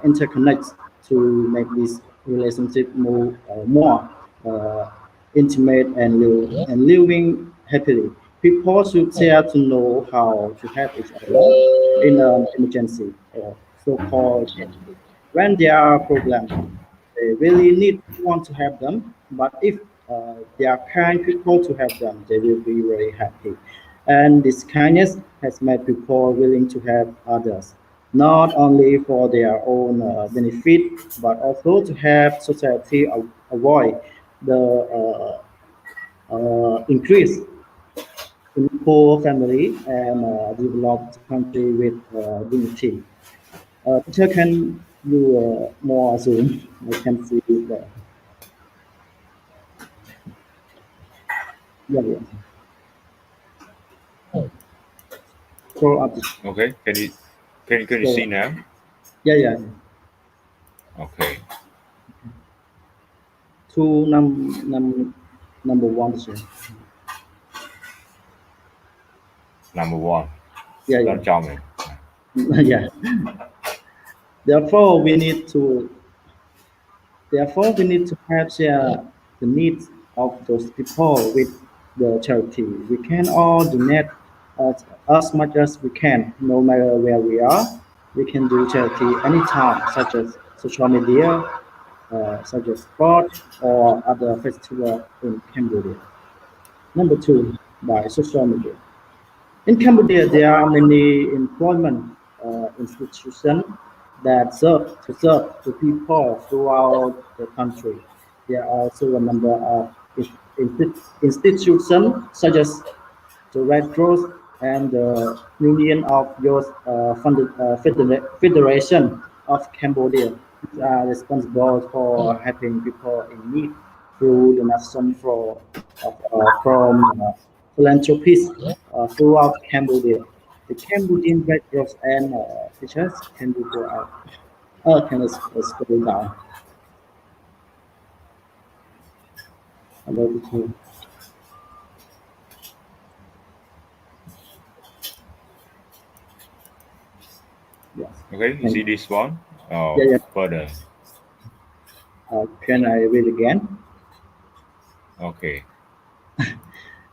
interconnected to make this relationship more intimate and living happily. People should share to know how to help each other in an emergency or so-called when there are problems. They really want to help them, but if there are kind people to help them, they will be very happy. And this kindness has made people willing to help others, not only for their own benefit, but also to help society avoid the increase in poor family and develop the country with dignity. Teacher, can you more zoom? I can see the yeah. Scroll up. Okay, can you see now? Yeah. Okay. To number one, sir. Number one. Yeah. Don't tell me. Yeah. Therefore, we need to help share the needs of those people with the charity. We can all donate as much as we can, no matter where we are. We can do charity anytime, such as social media, such as sport or other festivals in Cambodia. Number two, by social media. In Cambodia, there are many employment institutions that serve the people throughout the country. There are also a number of institutions such as the Red Cross, and the Union of Youth Federation of Cambodia, which are responsible for helping people in need through donation from philanthropists throughout Cambodia. The Cambodian Red Cross and teachers can you go out? Can I scroll down? Hello, teacher. Yes. Okay, you see this one? Yeah, yeah. Further. Can I read again? Okay.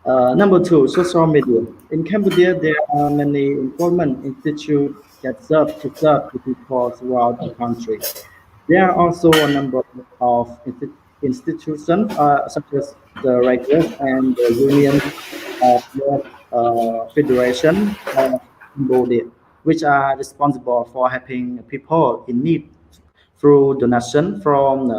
Number two, social media. In Cambodia, there are many employment institutes that serve the people throughout the country. There are also a number of institutions such as the Regulars and the Union of the Federation of Cambodia, which are responsible for helping people in need through donation from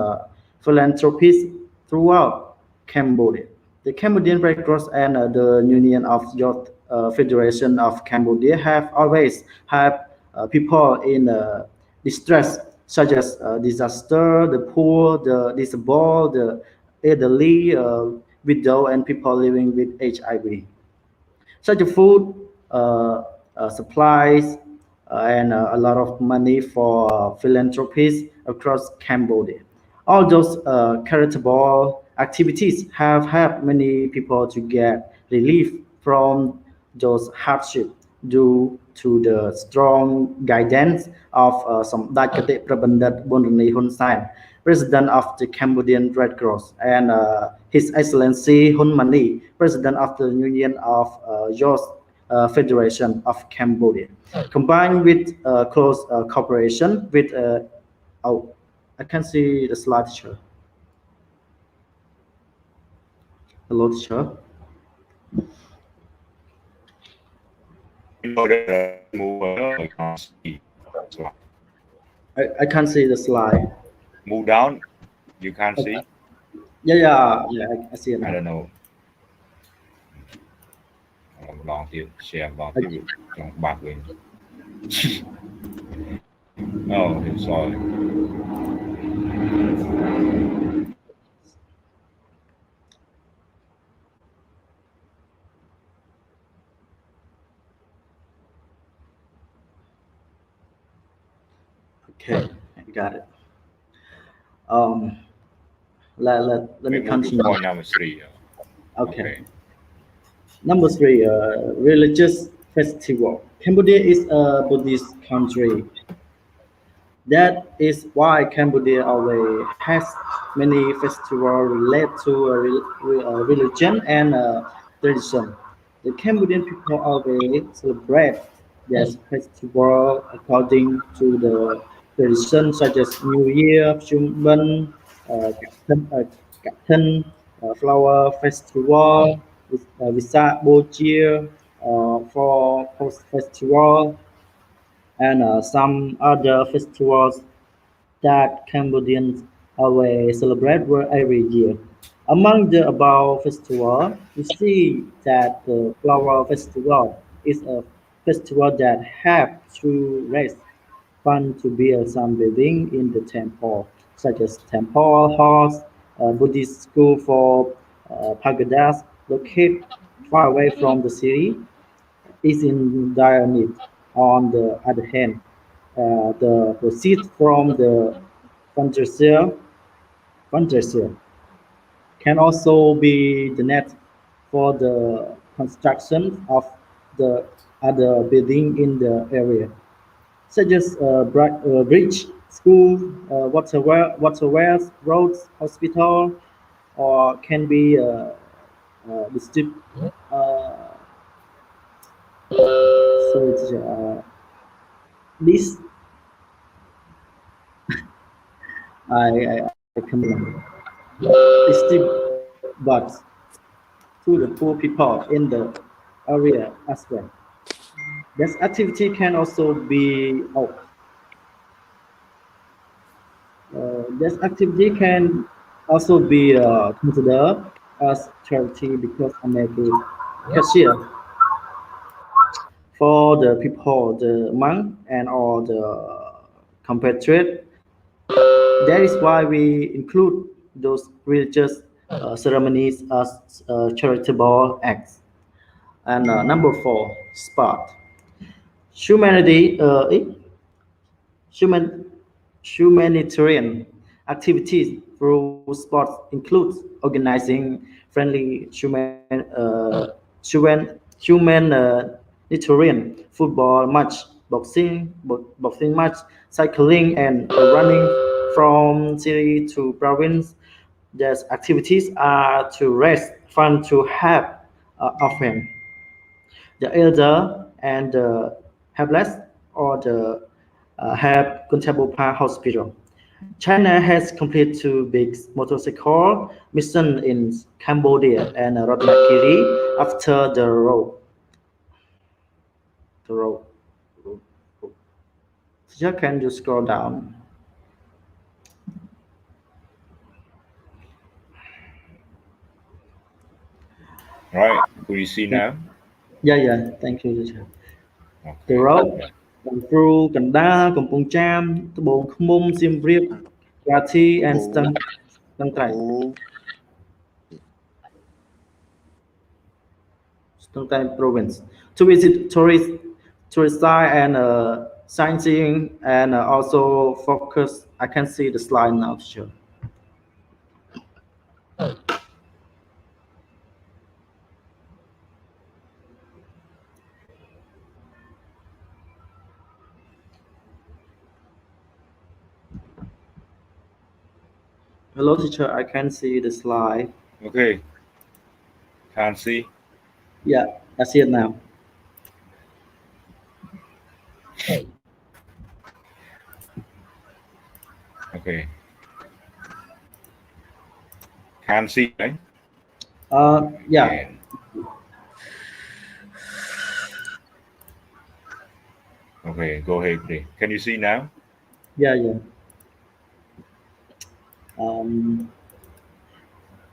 philanthropists throughout Cambodia. The Cambodian Red Cross and the Union of Youth Federation of Cambodia have always helped people in distress, such as disaster, the poor, the disabled, the elderly, widow, and people living with HIV. Such a food, supplies, and a lot of money for philanthropies across Cambodia. All those charitable activities have helped many people to get relief from those hardships due to the strong guidance of សម្ដេចគតិប្របណ្ឌិត Bondani Hun Sen, President of the Cambodian Red Cross, and His Excellency Hun Mani, President of the Union of Youth Federation of Cambodia, combined with close cooperation with oh, I can see the slide, teacher. Hello, teacher. In order to move I can't see slide. I can't see the slide. Move down, you can't Okay. see? Yeah, I see it now. I don't know. Long tiếp, share long tiếp trong bạc lên. Oh, I'm sorry. Okay, I got it. Let me Move to continue. point number 3. Okay. Number three, religious festival. Cambodia is a Buddhist country. That is why Cambodia always has many festivals related to religion and tradition. The Cambodian people always celebrate this festival according to the tradition, such as New Year, Chumban, Cát Thân, Flower Festival, Visa Bochir, for Post Festival, and some other festivals that Cambodians always celebrate every year. Among the above festival, we see that the Flower Festival is a festival that helps to raise funds to build some building in the temple, such as temple halls, Buddhist school for pagodas located far away from the city, is in dire need. On the other hand, the proceeds from the fundraiser can also be donated for the construction of the other building in the area, such as bridge, school, waterways, roads, hospital, or can be district. This I recommend distribute to the poor people in the area as well. This activity can also be this activity can also be considered as charity because I make it cashier. for the people, the monk, and all the compatriot. That is why we include those religious ceremonies as charitable acts. And number four, sport. Humanity, human, humanitarian activities through sports includes organizing friendly humanitarian football match, boxing match, cycling, and running from city to province. These activities are to raise fund to help orphans, the elder, and the helpless, or the have Kuntabulpa Hospital. China has completed two big motorcycle missions in Cambodia and Ratnagiri after the road. The road. Teacher, can you scroll down? Right. Could you see now? Yeah. Thank you, teacher. The Okay. road Yeah. កំព្រូកណ្ដាលកំពង់ចាមត្បូងឃ្មុំសៀមរាប Rathi and ស្ទឹងត្រែង Stonghai province to visit tourist site and sightseeing and also focus. I can see the slide now, sure. Hello, teacher. I can see the slide. Okay. Can't see. Yeah, I see it now. Okay. Can't see, right? Yeah. And okay, go ahead, please. Can you see now? Yeah. And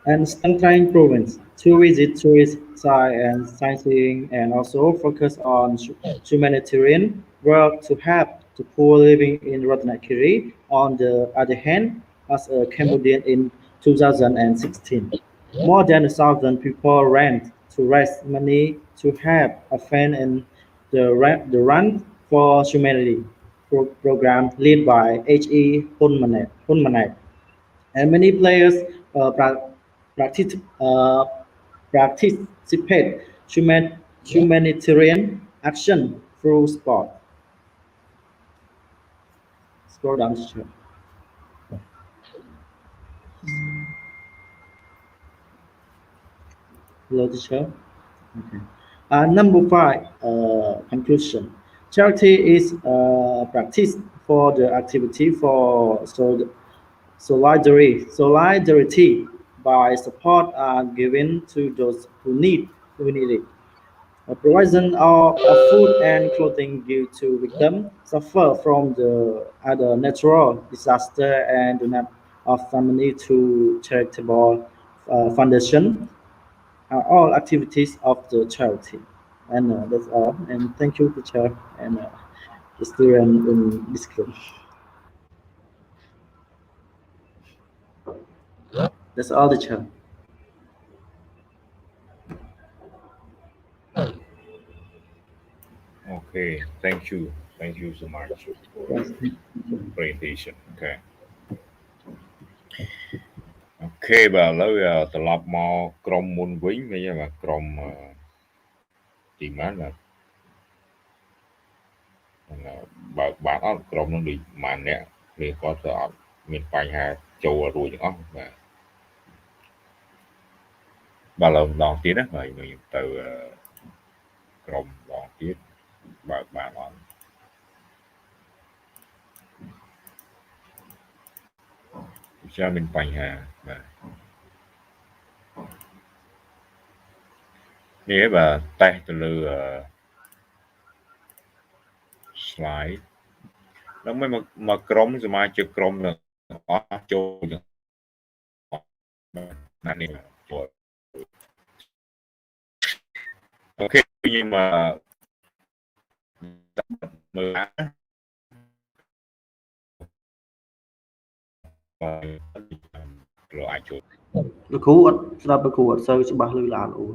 Stonghai province to visit tourist site and sightseeing and also focus on humanitarian work to help the poor living in Ratnagiri. On the other hand, as a Cambodian in 2016, more than 1,000 people ran to raise money to help a friend in the Run for Humanity program led by H.E. Hunmanet. And many players practice, uh, participate humanitarian action through sport. Scroll down, teacher. Hello, teacher. Okay. Number five, conclusion. Charity is practice for the activity for solidarity by support are given to those who need it. Provision of food and clothing due to victims suffer from the other natural disaster and do not offer money to charitable foundation are all activities of the charity. And that's all. And thank you, teacher, and the student in this group. That's all, teacher. Okay. Thank you. Thank you so much for Yes, your presentation. Okay. Okay បាទឥឡូវត្រឡប់មកក្រុមមុនវិញវិញបាទក្រុមទីម៉ានបាទបើបានអត់ក្រុមនឹងដូចម៉ានអ្នកវាគាត់ទៅអត់មានបញ្ហាចូលរួចទាំងអស់បាទបាទឡើយម្ដងទៀតណាបាទខ្ញុំទៅក្រុមម្ដងទៀតបើបានអត់ជាមានបញ្ហាបាទនេះបាទតេស្តទៅលើ slide แล้วไม่มาក្រុមសមាជិកក្រុមទាំងអស់ចូលទាំងណានេះចូលអូខេខ្ញុំ មើលលោកអាចចូល លោកគ្រូអត់ស្ដាប់លោកគ្រូអត់សូវច្បាស់ឮឡានអូ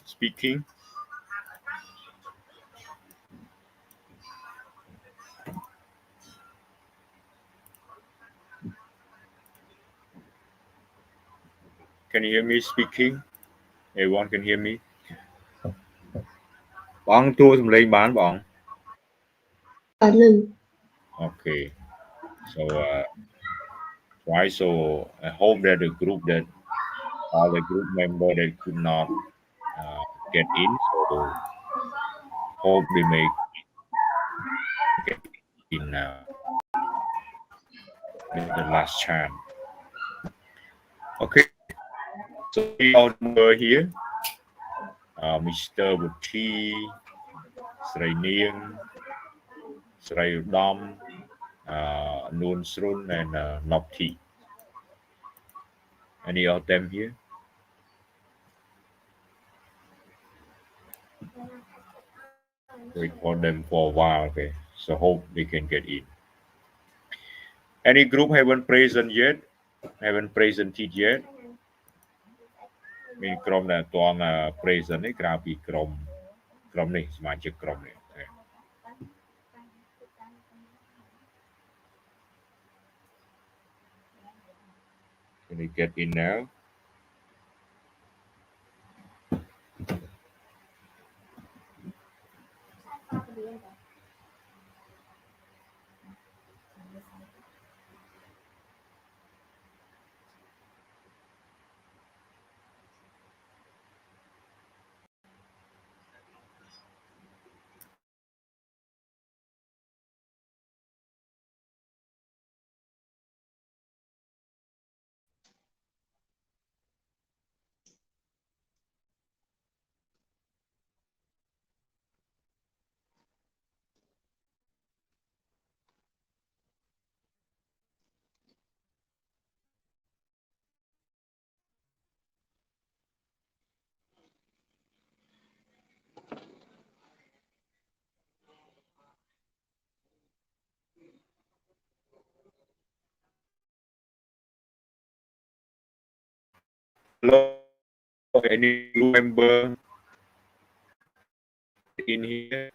speaking. Can you hear me speaking? Everyone can hear me. បងទួសំឡេងបានបង Okay. So try. So I hope that the group that all the group member that could not get in, so hope they may get in now. This is the last chance. Okay. So we all were here. Mr. Buti, Sri Niang, Sri Udam, Noon Srun, and Nopti. Any of them here? Wait for them for a while, okay? So hope they can get in. Any group haven't present yet? Haven't presented yet? មានក្រុមដែលអត់ទាន់ present ទេក្រៅពីក្រុមនេះសមាជិកក្រុមនេះ Can you get in now? Hello, any group member in here?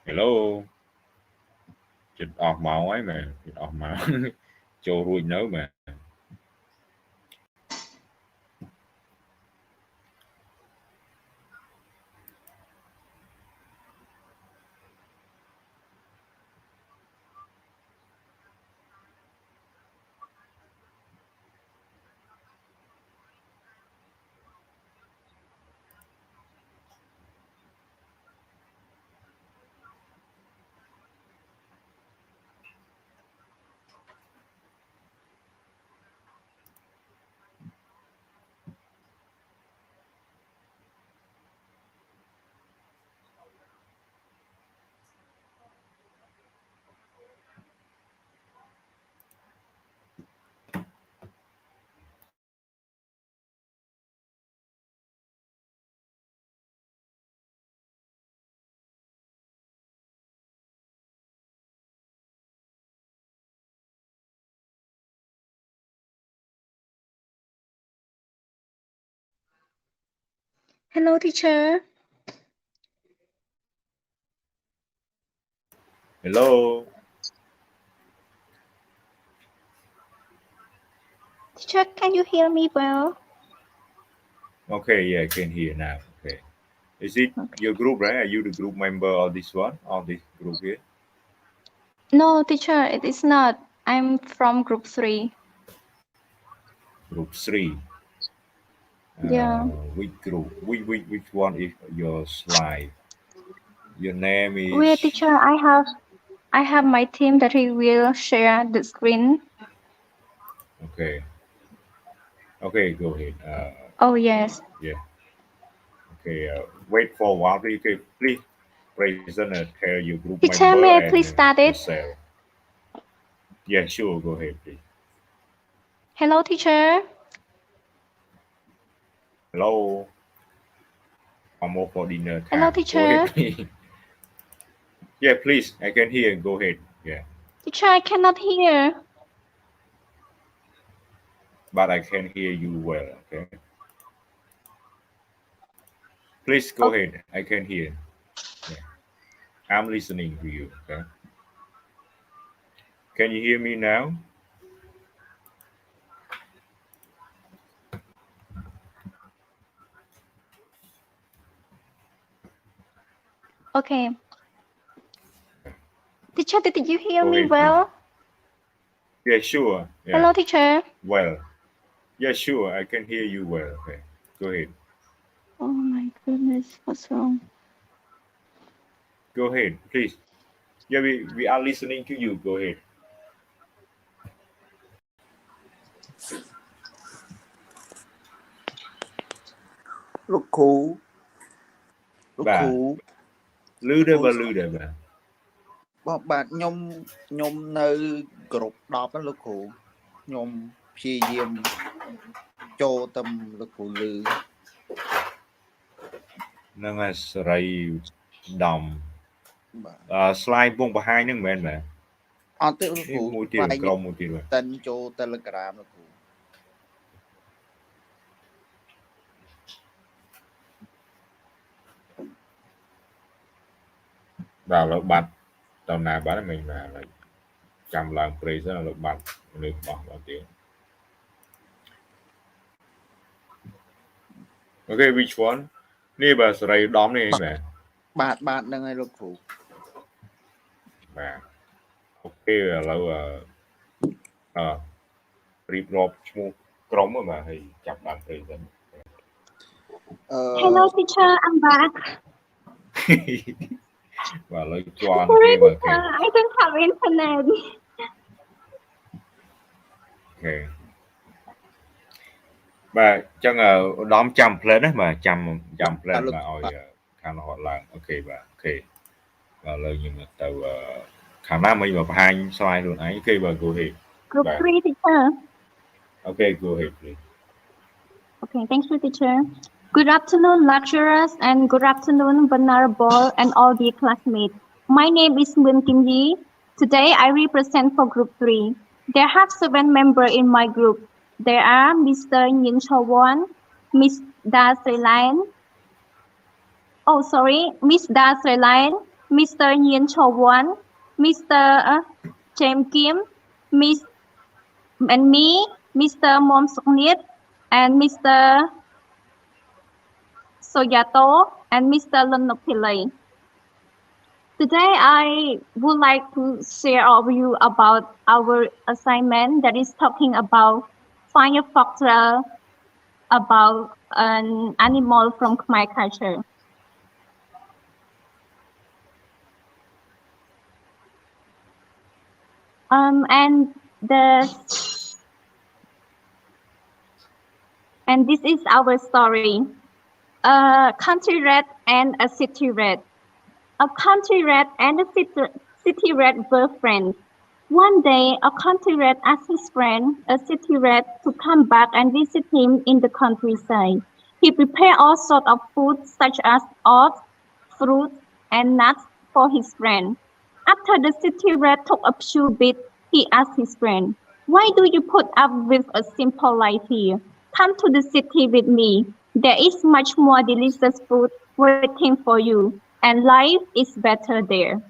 Hello. ចិត្តអស់ម៉ោងហើយមែនចិត្តអស់ម៉ោង ចូលរួចនៅមែន Hello, teacher. Hello. Teacher, can you hear me well? Okay, yeah, I can hear now. Okay. Is it your group, right? Are you the group member of this one, of this group here? No, teacher, it is not. I'm from group 3. Group 3. Yeah. Which group? Which one is your slide? Your name Wait, is... teacher, I have my team that he will share the screen. Okay. Okay, go ahead. Oh, yes. Yeah. Okay. Wait for a while. Please present tell your group Teacher, member may I and please start it? yourself. Yeah, sure. Go ahead, please. Hello, teacher. Hello. More for dinner Hello, time. Go ahead, teacher. please. Yeah, please. I can hear. Go ahead. Yeah. Teacher, I cannot hear. But I can hear you well. Okay. Please go ahead. I can hear. Yeah. I'm listening to you. Okay. Can you hear me now? Okay. Teacher, did you hear Go me ahead, please. well? Yeah, sure. Yeah. Hello, teacher. Well. Yeah, sure. I can hear you well. Okay. Go ahead. Oh my goodness, what's wrong? Go ahead, please. Yeah, we are listening to you. Go ahead. Lúc cũ Lúc Bà cũ លឺទេបើលឺទេបាទ បាទខ្ញុំនៅក្រុម10ហ្នឹងលោកគ្រូខ្ញុំព្យាយាមចូលទៅលោកគ្រូលឺ ហ្នឹងហើយសេរីដំslide ពងបង្ហាញហ្នឹងមិនមែនបាទ អត់ទេលោកគ្រូ មួយទៀតក្រុមមួយទៀតបាទ តិនចូល Telegram លោកគ្រូ បាទឥឡូវបាត់តើណាបាត់ហ្នឹងមិញបាទឥឡូវចាំឡើងព្រៃសិនឥឡូវបាត់លើបោះមកទៀត Okay which one នេះបាទសេរីដំនេះបាទ បាទហ្នឹងហើយលោកគ្រូ បាទអូខេឥឡូវរៀបរាប់ឈ្មោះក្រុមបាទហើយចាប់បានព្រៃសិន Hello, teacher. I'm back. បាទឥឡូវជាន់ Sorry, គ្នាបាទ teacher. I don't have internet. អូខេបាទអញ្ចឹងឧត្តមចាំ plan ណាបាទចាំ plan មកឲ្យខាងរហូតឡើងអូខេបាទអូខេបាទឥឡូវខ្ញុំទៅខាងណាមិញមកបង្ហាញ slide ខ្លួនឯងអូខេបាទ go ahead Group 3, teacher. Okay, go ahead, please. Okay, thank you, teacher. Good afternoon, lecturers, and good afternoon, venerable and all dear classmates. My name is Moon Kim Yi. Today, I represent for Group 3. There have 7 members in my group. There are Mr. Yin Chowon, Miss Da Sreilan. Oh, sorry, Miss Da Sreilan, Mr. Yin Chowon, Mr. James Kim, Miss and me, Mr. Mom Suknit, and Mr. Soyato, and Mr. Lunok Pillay. Today, I would like to share with you about our assignment that is talking about find a factual about an animal from Khmer culture. And this is our story. A country rat and a city rat. A country rat and a city rat were friends. One day, a country rat asked his friend, a city rat, to come back and visit him in the countryside. He prepared all sorts of food such as oats, fruits, and nuts for his friend. After the city rat took a few bits, he asked his friend, "Why do you put up with a simple life here? Come to the city with me. There is much more delicious food waiting for you, and life is better there.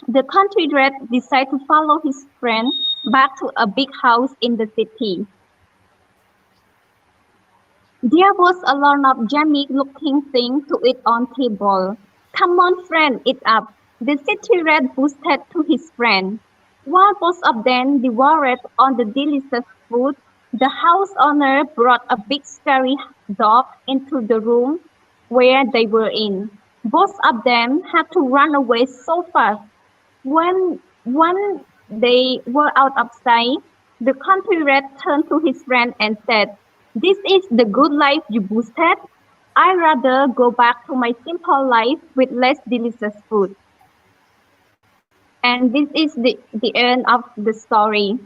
The country rat decided to follow his friend back to a big house in the city. There was a lot of yummy-looking things to eat on table. "Come on, friend, eat up," the city rat boosted to his friend. While both of them devoured on the delicious food, the house owner brought a big scary dog into the room where they were in. Both of them had to run away so fast. When they were out of sight, the country rat turned to his friend and said, "This is the good life you boosted? I'd rather go back to my simple life with less delicious food." And this is the end of the story.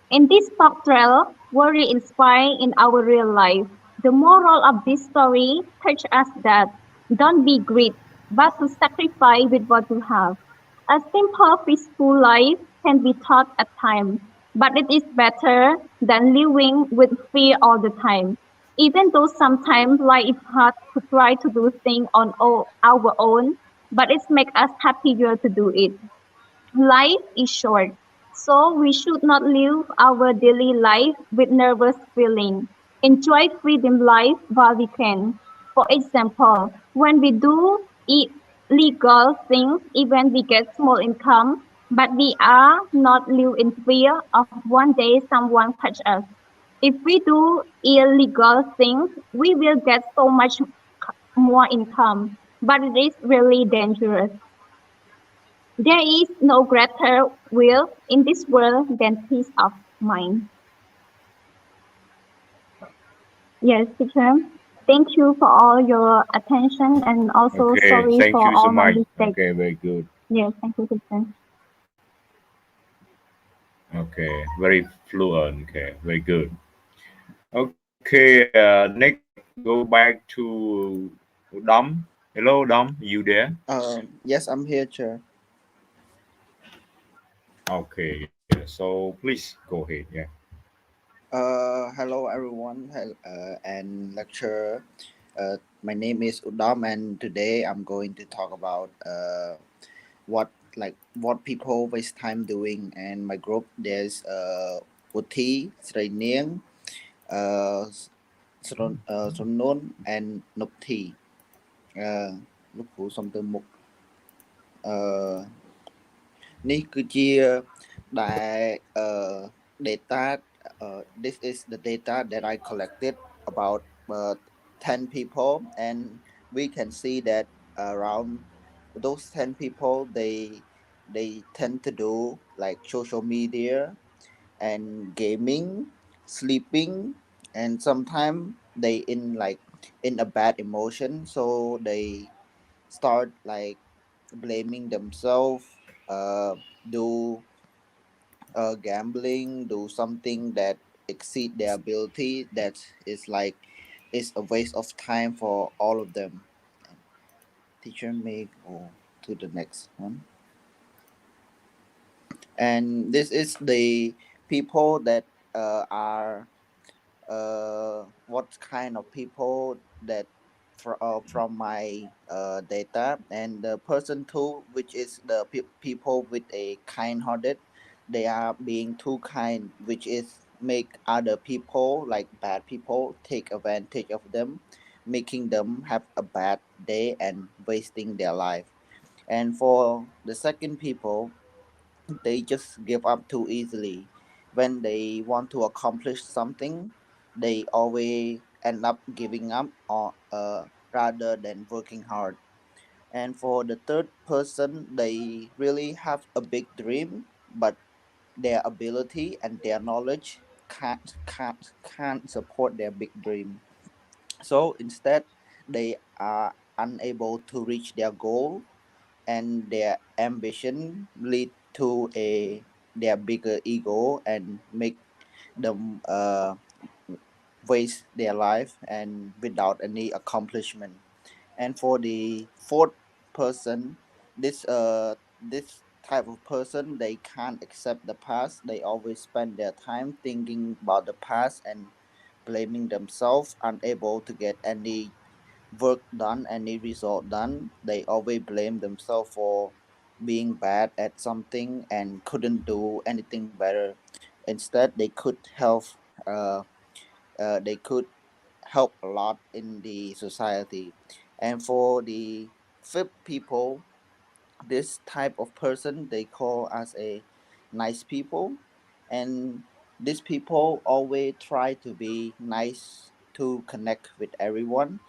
In this portrayal, very inspiring in our real life. The moral of this story teaches us that don't be greedy, but to sacrifice with what you have. A simple, peaceful life can be taught at times, but it is better than living with fear all the time. Even though sometimes life is hard to try to do things on our own, but it makes us happier to do it. Life is short, so we should not live our daily life with nervous feeling. Enjoy freedom life while we can. For example, when we do illegal things, even we get small income, but we are not live in fear of one day someone touch us. If we do illegal things, we will get so much more income, but it is really dangerous. There is no greater will in this world than peace of mind. Yes, teacher. Thank you for all your attention and also Okay, sorry thank for you so all my much. mistakes. Okay, very good. Yes, thank you, teacher. Okay, very fluent. Okay, very good. Okay, next go back to Dom. Hello, Dom. You there? Yes, I'm here, Chair. Okay, yeah. So please go ahead. Yeah. Hello everyone, and lecturer. My name is Udam, and today I'm going to talk about what people waste time doing. And my group there's Uthi, Sraining, Sonun, and Nupti. Lúc phụ xong từ mục នេះគឺជាដែលdata this is the data that I collected about uh, 10 people, and we can see that around those 10 people they tend to do like social media and gaming, sleeping, and sometimes they in like in a bad emotion, so they start like blaming themselves, do gambling, do something that exceed their ability, that is like is a waste of time for all of them. Teacher may go to the next one. And this is the people that are what kind of people that from my data. And the person two, which is the people with a kind hearted, they are being too kind, which is make other people like bad people take advantage of them, making them have a bad day and wasting their life. And for the second people, they just give up too easily. When they want to accomplish something, they always end up giving up or rather than working hard. And for the third person, they really have a big dream, but their ability and their knowledge can't support their big dream. So instead, they are unable to reach their goal, and their ambition lead to a their bigger ego and make them waste their life and without any accomplishment. And for the fourth person, this type of person, they can't accept the past. They always spend their time thinking about the past and blaming themselves, unable to get any work done, any result done. They always blame themselves for being bad at something and couldn't do anything better. Instead, uh, they could help a lot in the society. And for the fifth people, this type of person they call as a nice people, and these people always try to be nice to connect with everyone,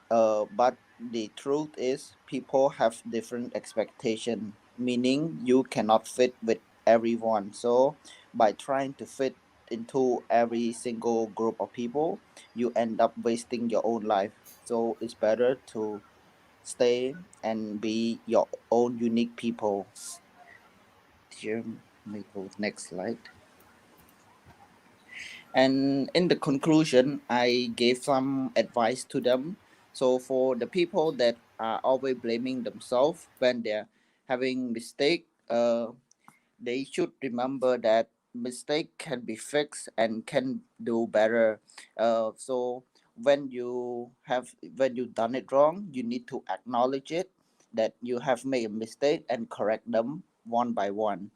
but the truth is people have different expectation, meaning you cannot fit with everyone. So by trying to fit into every single group of people, you end up wasting your own life. So it's better to stay and be your own unique people. Here, let me go next slide. And in the conclusion, I gave some advice to them. So for the people that are always blaming themselves when they're having mistake, they should remember that mistake can be fixed and can do better. So when you done it wrong, you need to acknowledge it, that you have made a mistake and correct them one by one.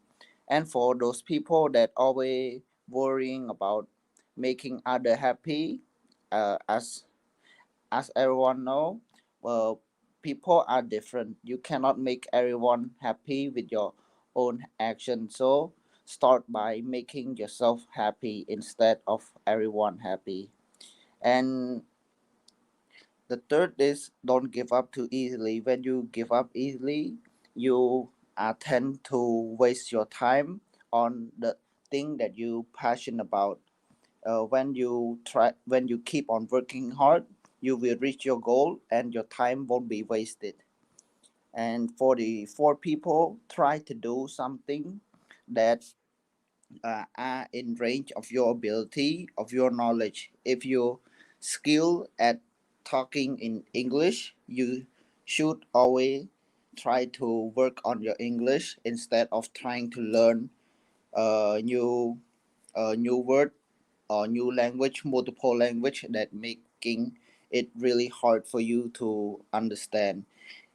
And for those people that always worrying about making other happy, as everyone know, well, people are different. You cannot make everyone happy with your own action. So start by making yourself happy instead of everyone happy. And the third is don't give up too easily. When you give up easily, you tend to waste your time on the thing that you passionate about. When you keep on working hard, you will reach your goal and your time won't be wasted. And for the four people, try to do something that are in range of your ability, of your knowledge. If you skill at talking in English, you should always try to work on your English instead of trying to learn new new word or new language, multiple language that making it really hard for you to understand.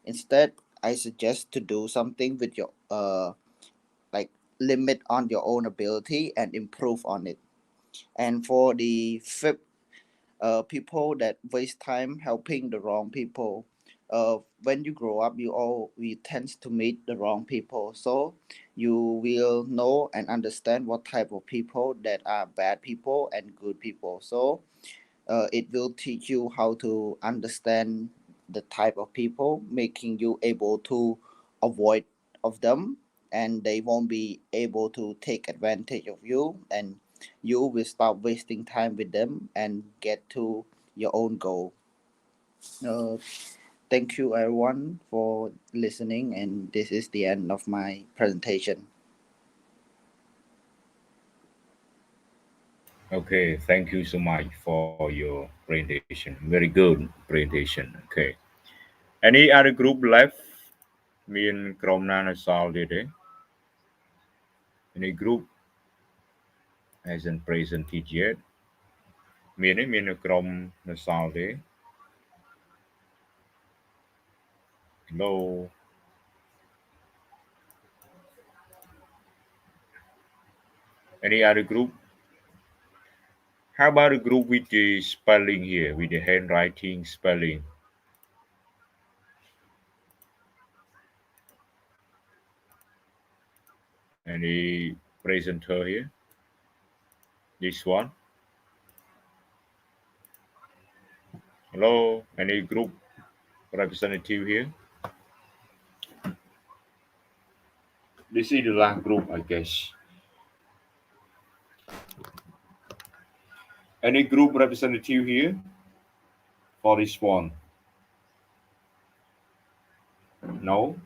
Instead, I suggest to do something with your like limit on your own ability and improve on it. And for the fifth, people that waste time helping the wrong people. When you grow up, we tend to meet the wrong people, so you will know and understand what type of people that are bad people and good people. So it will teach you how to understand the type of people, making you able to avoid of them, and they won't be able to take advantage of you, and you will stop wasting time with them and get to your own goal. uh, thank you everyone for listening, and this is the end of my presentation. Okay, thank you so much for your presentation. Very good presentation. Okay. Any other group left? មានក្រុមណានៅសល់ទៀតទេ Any group hasn't presented yet? មាននៅក្រុមនៅសល់ទេ Hello. Any other group? How about the group with the spelling here, with the handwriting spelling? Any presenter here? This one? Hello? Any group representative here? This is the last group, I guess. Any group representative here for this one? No?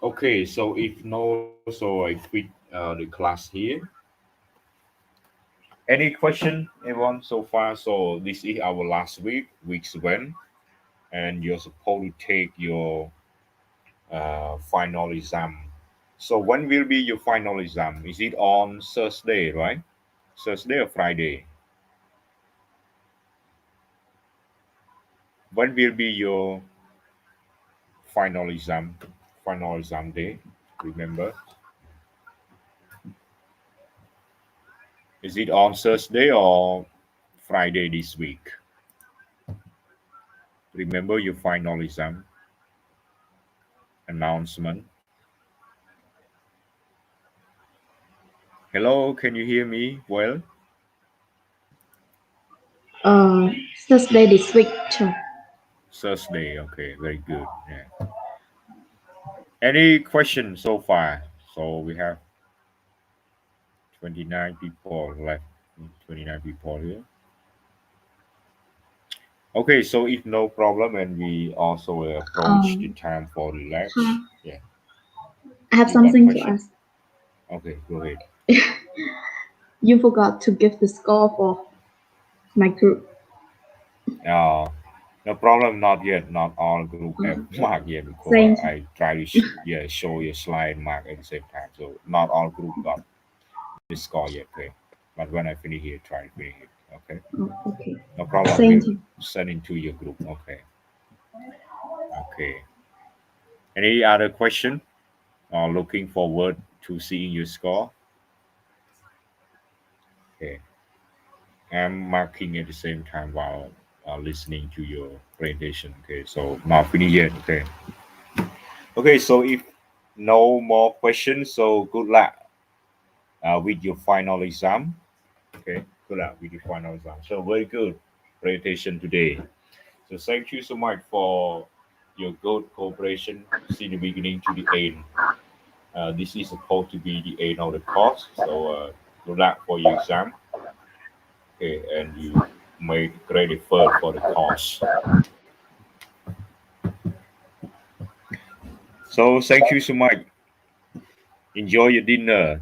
Okay, so if no, so I quit the class here. Any question, everyone, so far? So this is our last week, week 7, and you're supposed to take your final exam So when will be your final exam? Is it on Thursday, right? Thursday or Friday? When will be your final exam? Final exam day. Remember? Is it on Thursday or Friday this week? Remember your final exam announcement. Hello, can you hear me well? Thursday this week, sure. Thursday, okay, very good. Yeah. Any questions so far? So we have 29 people left. 29 people here. Okay, so if no problem, and we also approach the time for relax. Yeah. I have You got something to question? ask. Okay, go ahead. You forgot to give the score for my group. No problem, not yet. Not all group have mark yet because Same. I try to show you slide mark at the same time. So not all group got the score yet. Okay, but when I finish here, try to finish it. Okay. Oh, okay. No problem. Same. We'll send it to your group. Okay. Okay. Any other question? Or looking forward to seeing your score? Okay. I'm marking at the same time while listening to your presentation. Okay. So not finished yet. Okay. Okay. So if no more questions, so good luck with your final exam. Okay. Good luck with your final exam. So very good presentation today. So thank you so much for your good cooperation since the beginning to the end. This is supposed to be the end of the course. So good luck for your exam. Okay, and you make great effort for the course. So thank you so much. Enjoy your dinner.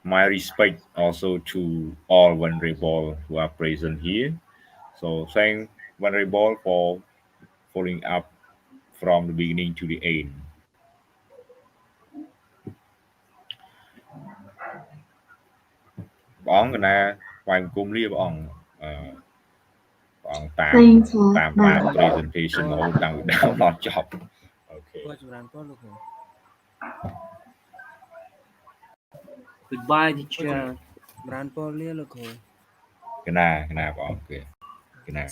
My respect also to all vulnerable who are present here. So thank vulnerable for following up from the beginning to the end. Bóng người ta quay cung lia bóngតាម Thanks for តាមបាន presentation រហូតតាំងពីដើមដល់ចប់អូខេ Goodbye teacher បានពរលាលោកគ្រូ កណាបងអូខេកណា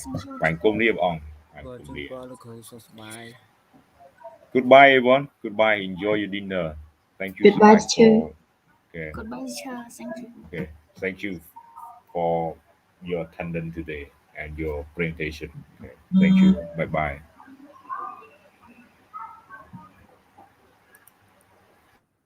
បាញ់គុំលាបងបាញ់គុំលា ពរលោកគ្រូសុខសប្បាយ Goodbye everyone goodbye enjoy your dinner thank you Goodbye, so much teacher. for okay Goodbye, teacher. Thank you. okay thank you for your attendance today and your presentation okay thank you bye bye